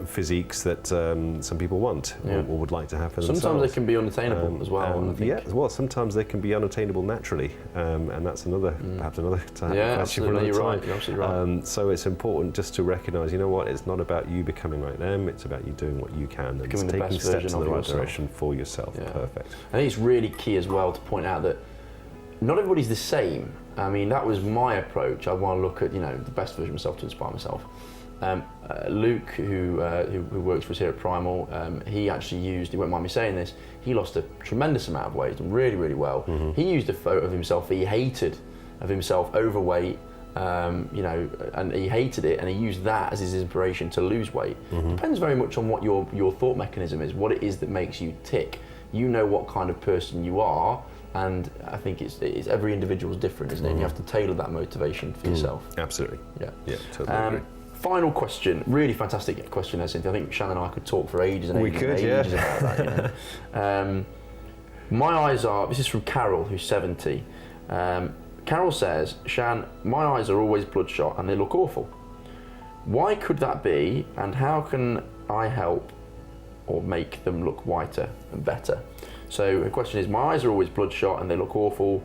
physiques that some people want or would like to have for themselves. Sometimes they can be unattainable as well. Yeah, well, sometimes they can be unattainable naturally, and that's perhaps another question for another time. You're absolutely right. So it's important just to recognise, you know what, it's not about you becoming like them, it's about you doing what you can and taking steps in the right direction for yourself. Yeah. Perfect. I think it's really key as well to point out that not everybody's the same. I mean, that was my approach. I want to look at, the best version of myself to inspire myself. Luke, who works for us here at Primal, he actually used, he won't mind me saying this, he lost a tremendous amount of weight, done really, really well. Mm-hmm. He used a photo of himself he hated, of himself overweight, and he hated it, and he used that as his inspiration to lose weight. Mm-hmm. Depends very much on what your thought mechanism is, what it is that makes you tick. You know what kind of person you are, and I think it's every individual's different, isn't it? And you have to tailor that motivation for yourself. Absolutely. Yeah. Yeah, totally agree. Final question, really fantastic question there, Cynthia. I think Shan and I could talk for ages and ages about that. My eyes are, this is from Carol, who's 70. Carol says, Shan, my eyes are always bloodshot and they look awful. Why could that be, and how can I help or make them look whiter and better? So the question is, my eyes are always bloodshot and they look awful.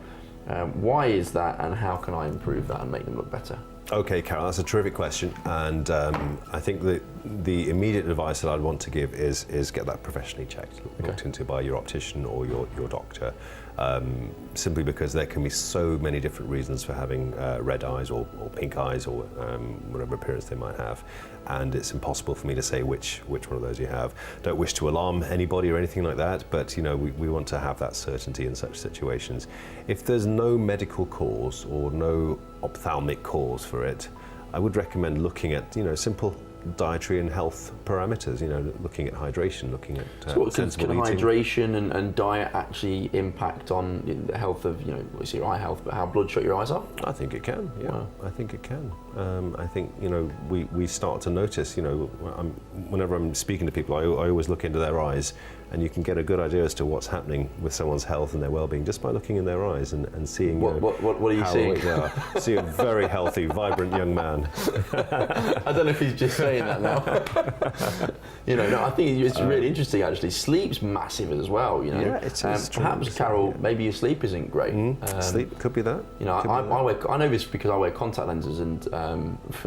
Why is that, and how can I improve that and make them look better? Okay, Carol, that's a terrific question, and I think that the immediate advice that I'd want to give is get that professionally checked, looked into by your optician or your doctor, simply because there can be so many different reasons for having red eyes or pink eyes or whatever appearance they might have, and it's impossible for me to say which one of those you have. Don't wish to alarm anybody or anything like that, but we want to have that certainty in such situations. If there's no medical cause or no ophthalmic cause for it, I would recommend looking at simple dietary and health parameters, looking at hydration, looking at sensible eating. Can hydration and diet actually impact on the health of, obviously your eye health, but how bloodshot your eyes are? I think it can, yeah. Wow. I think it can. I think, we start to notice, whenever I'm speaking to people, I always look into their eyes, and you can get a good idea as to what's happening with someone's health and their well-being just by looking in their eyes and seeing what are you seeing? See a very healthy, vibrant young man. I don't know if he's just saying that now. I think it's really interesting actually. Sleep's massive as well. Yeah, it is. Perhaps, Carol, maybe your sleep isn't great. Sleep could be that. I know this because I wear contact lenses, and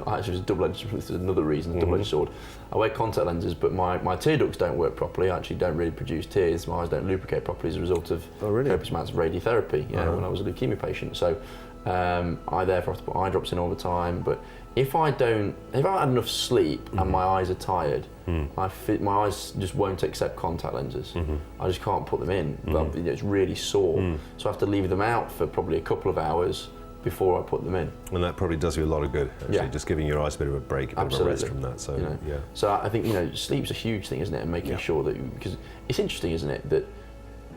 actually it's another reason, double-edged sword. I wear contact lenses, but my tear ducts don't work properly. I actually don't really produce tears. My eyes don't lubricate properly as a result of copious amounts of radiotherapy. When I was a leukemia patient. So I therefore have to put eye drops in all the time. But if I haven't had enough sleep and my eyes are tired, my eyes just won't accept contact lenses. I just can't put them in. It's really sore. So I have to leave them out for probably a couple of hours before I put them in. And that probably does you a lot of good, actually, just giving your eyes a bit of a break, a bit of a rest from that. So, So I think, sleep's a huge thing, isn't it? And making sure that, because it's interesting, isn't it, that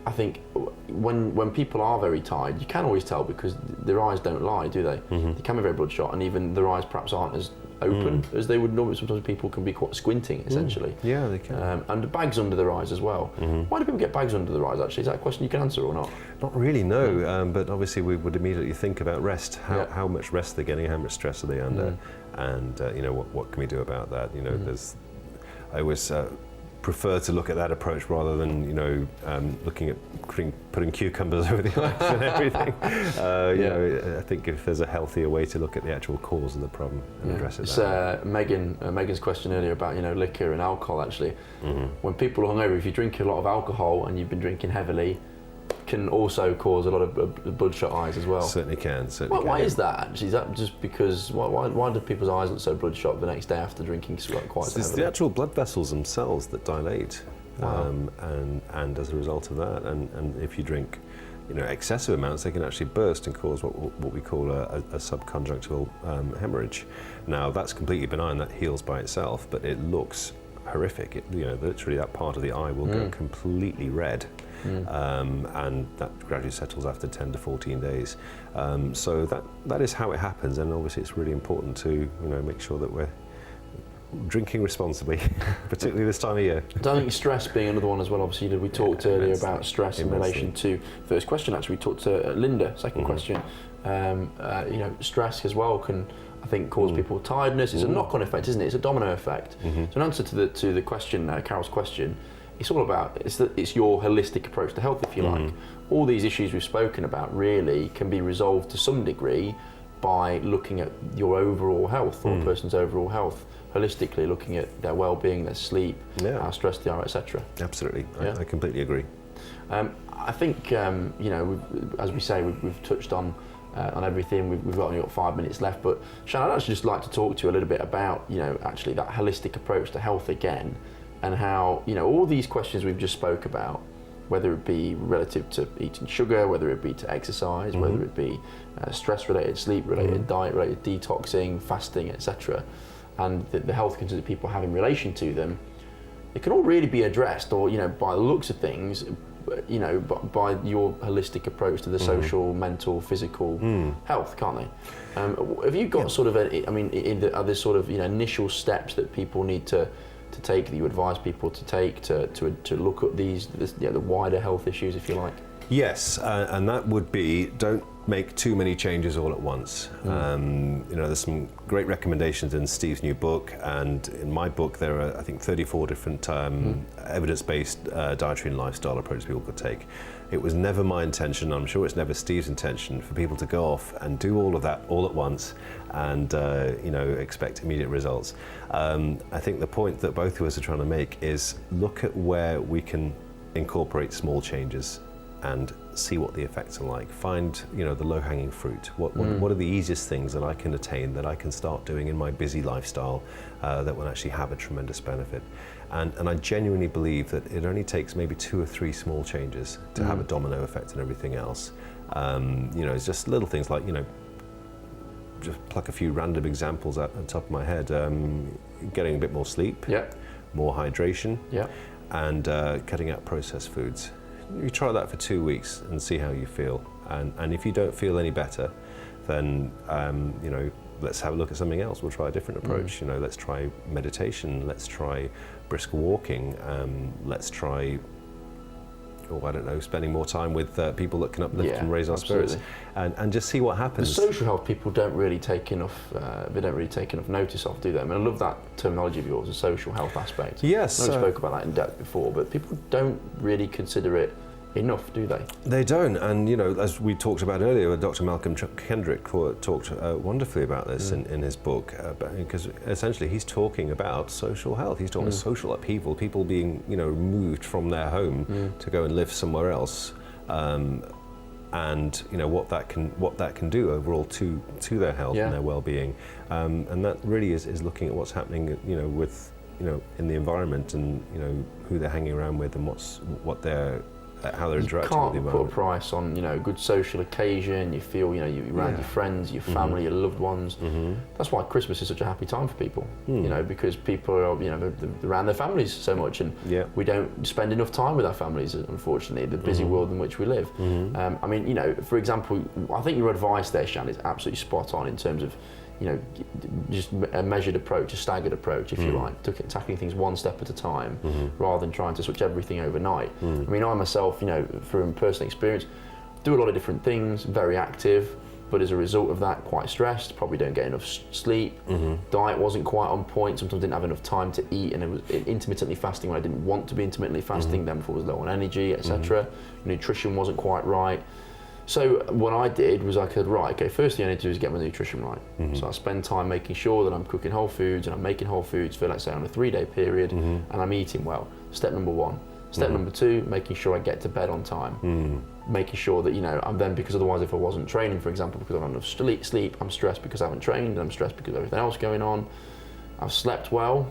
I think when people are very tired, you can always tell because their eyes don't lie, do they? They can be very bloodshot, and even their eyes perhaps aren't as open as they would normally. Sometimes people can be quite squinting, essentially. Yeah, they can. And the bags under their eyes as well. Why do people get bags under their eyes, actually? Is that a question you can answer or not? Not really, no. But obviously we would immediately think about rest. How much rest they're getting, how much stress are they under, and what can we do about that? I always prefer to look at that approach rather than looking at putting cucumbers over the eyes and everything. I think if there's a healthier way to look at the actual cause of the problem and address it. It's Megan's question earlier about liquor and alcohol. Actually, when people are hungover, if you drink a lot of alcohol and you've been drinking heavily, can also cause a lot of bloodshot eyes as well. Certainly can. Why is that actually? Is that just because, why do people's eyes look so bloodshot the next day after drinking quite so heavily? It's the actual blood vessels themselves that dilate. And as a result of that, and if you drink excessive amounts, they can actually burst and cause what we call a subconjunctival hemorrhage. Now that's completely benign, that heals by itself, but it looks horrific. Literally that part of the eye will go completely red. And that gradually settles after 10 to 14 days. So that is how it happens, and obviously it's really important to make sure that we're drinking responsibly, particularly this time of year. I think stress being another one as well. Obviously, we talked earlier about stress in relation to first question. Actually, we talked to Linda. Second question, Stress as well can, I think, cause people tiredness. It's a knock-on effect, isn't it? It's a domino effect. So in answer to the question, Carol's question, it's all about, it's your holistic approach to health, if you like. All these issues we've spoken about really can be resolved to some degree by looking at your overall health, or a person's overall health, holistically, looking at their well-being, their sleep, how stressed they are, etc. Absolutely, I completely agree. I think, as we say, we've touched on everything. We've only got 5 minutes left, but Shan, I'd actually just like to talk to you a little bit about, actually that holistic approach to health again, and how, all these questions we've just spoke about, whether it be relative to eating sugar, whether it be to exercise, whether it be stress-related, sleep-related, diet-related, detoxing, fasting, etc., and the health concerns that people have in relation to them, it can all really be addressed, or, by the looks of things, by your holistic approach to the social, mental, physical health, can't they? Have you got sort of are there sort of initial steps that people need to take, that you advise people to take to look at the wider health issues, if you like? Yes, and that would be, don't make too many changes all at once. There's some great recommendations in Steve's new book, and in my book there are, I think, 34 different evidence-based dietary and lifestyle approaches people could take. It was never my intention, I'm sure it's never Steve's intention, for people to go off and do all of that all at once and expect immediate results. I think the point that both of us are trying to make is look at where we can incorporate small changes and see what the effects are like. Find, the low-hanging fruit. What are the easiest things that I can attain, that I can start doing in my busy lifestyle, that will actually have a tremendous benefit. And I genuinely believe that it only takes maybe 2 or 3 small changes to have a domino effect on everything else. It's just little things like, just pluck a few random examples out on top of my head. Getting a bit more sleep, more hydration, and cutting out processed foods. You try that for 2 weeks and see how you feel. And if you don't feel any better, then let's have a look at something else. We'll try a different approach. Let's try meditation. Let's try brisk walking. Let's try, spending more time with people that can uplift and raise our spirits, and just see what happens. The social health people don't really take enough. They don't really take enough notice of, do they? I mean, I love that terminology of yours, the social health aspect. Yes, I know we spoke about that in depth before, but people don't really consider it enough, do they? They don't, and as we talked about earlier, Dr. Malcolm Kendrick talked wonderfully about this in his book, because essentially he's talking about social health. He's talking about social upheaval, people being removed from their home to go and live somewhere else, and what that can do overall to their health and their well-being, and that really is looking at what's happening with in the environment, and who they're hanging around with, and how they're interacting with the environment. You can't put a price on, a good social occasion. You feel, you're around your friends, your family, your loved ones. That's why Christmas is such a happy time for people. Because people are, they're around their families so much, and we don't spend enough time with our families, unfortunately, the busy world in which we live. For example, I think your advice there, Shan, is absolutely spot on in terms of, just a measured approach, a staggered approach, if you like, tackling things one step at a time, rather than trying to switch everything overnight. I myself, from personal experience, do a lot of different things, very active, but as a result of that, quite stressed, probably don't get enough sleep, diet wasn't quite on point, sometimes didn't have enough time to eat, and it was intermittently fasting when I didn't want to be intermittently fasting, then before I was low on energy, etc. Nutrition wasn't quite right. So what I did was first thing I need to do is get my nutrition right. So I spend time making sure that I'm cooking whole foods, and I'm making whole foods for, let's say, on a 3-day period, and I'm eating well. Step number 1. Step number 2, making sure I get to bed on time. Making sure that, I'm then, because otherwise if I wasn't training, for example, because I don't have enough sleep, I'm stressed because I haven't trained, and I'm stressed because of everything else going on. I've slept well,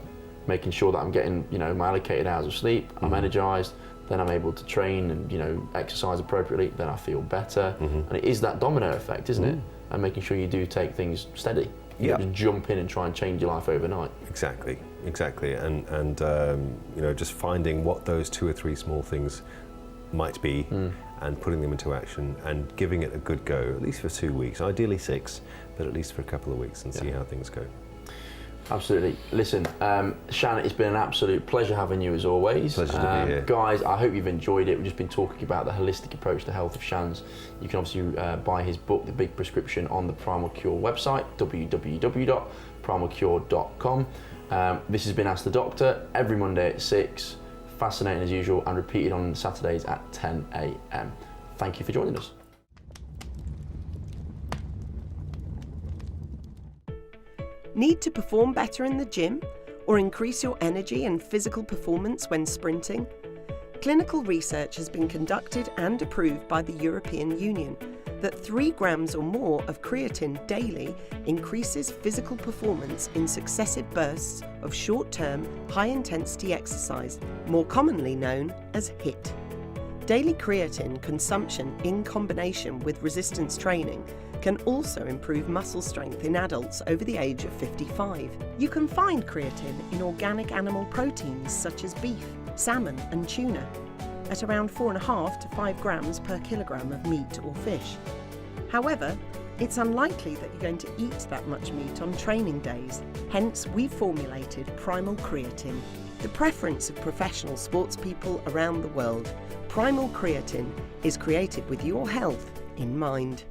making sure that I'm getting, my allocated hours of sleep, I'm energized, then I'm able to train and exercise appropriately, then I feel better. And it is that domino effect, isn't it? And making sure you do take things steady. You don't just jump in and try and change your life overnight. Exactly. And just finding what those 2 or 3 small things might be, and putting them into action and giving it a good go, at least for 2 weeks, ideally 6, but at least for a couple of weeks, and see how things go. Absolutely. Listen, Shan, it's been an absolute pleasure having you as always. Pleasure to be here. Guys, I hope you've enjoyed it. We've just been talking about the holistic approach to health of Shan's. You can obviously buy his book, The Big Prescription, on the Primal Cure website, www.primalcure.com. This has been Ask the Doctor, every Monday at 6, fascinating as usual, and repeated on Saturdays at 10 a.m. Thank you for joining us. Need to perform better in the gym or increase your energy and physical performance when sprinting? Clinical research has been conducted and approved by the European Union that 3 grams or more of creatine daily increases physical performance in successive bursts of short-term, high-intensity exercise, more commonly known as HIIT. Daily creatine consumption in combination with resistance training can also improve muscle strength in adults over the age of 55. You can find creatine in organic animal proteins such as beef, salmon and tuna, at around 4.5 to 5 grams per kilogram of meat or fish. However, it's unlikely that you're going to eat that much meat on training days. Hence, we've formulated Primal Creatine, the preference of professional sports people around the world. Primal Creatine is created with your health in mind.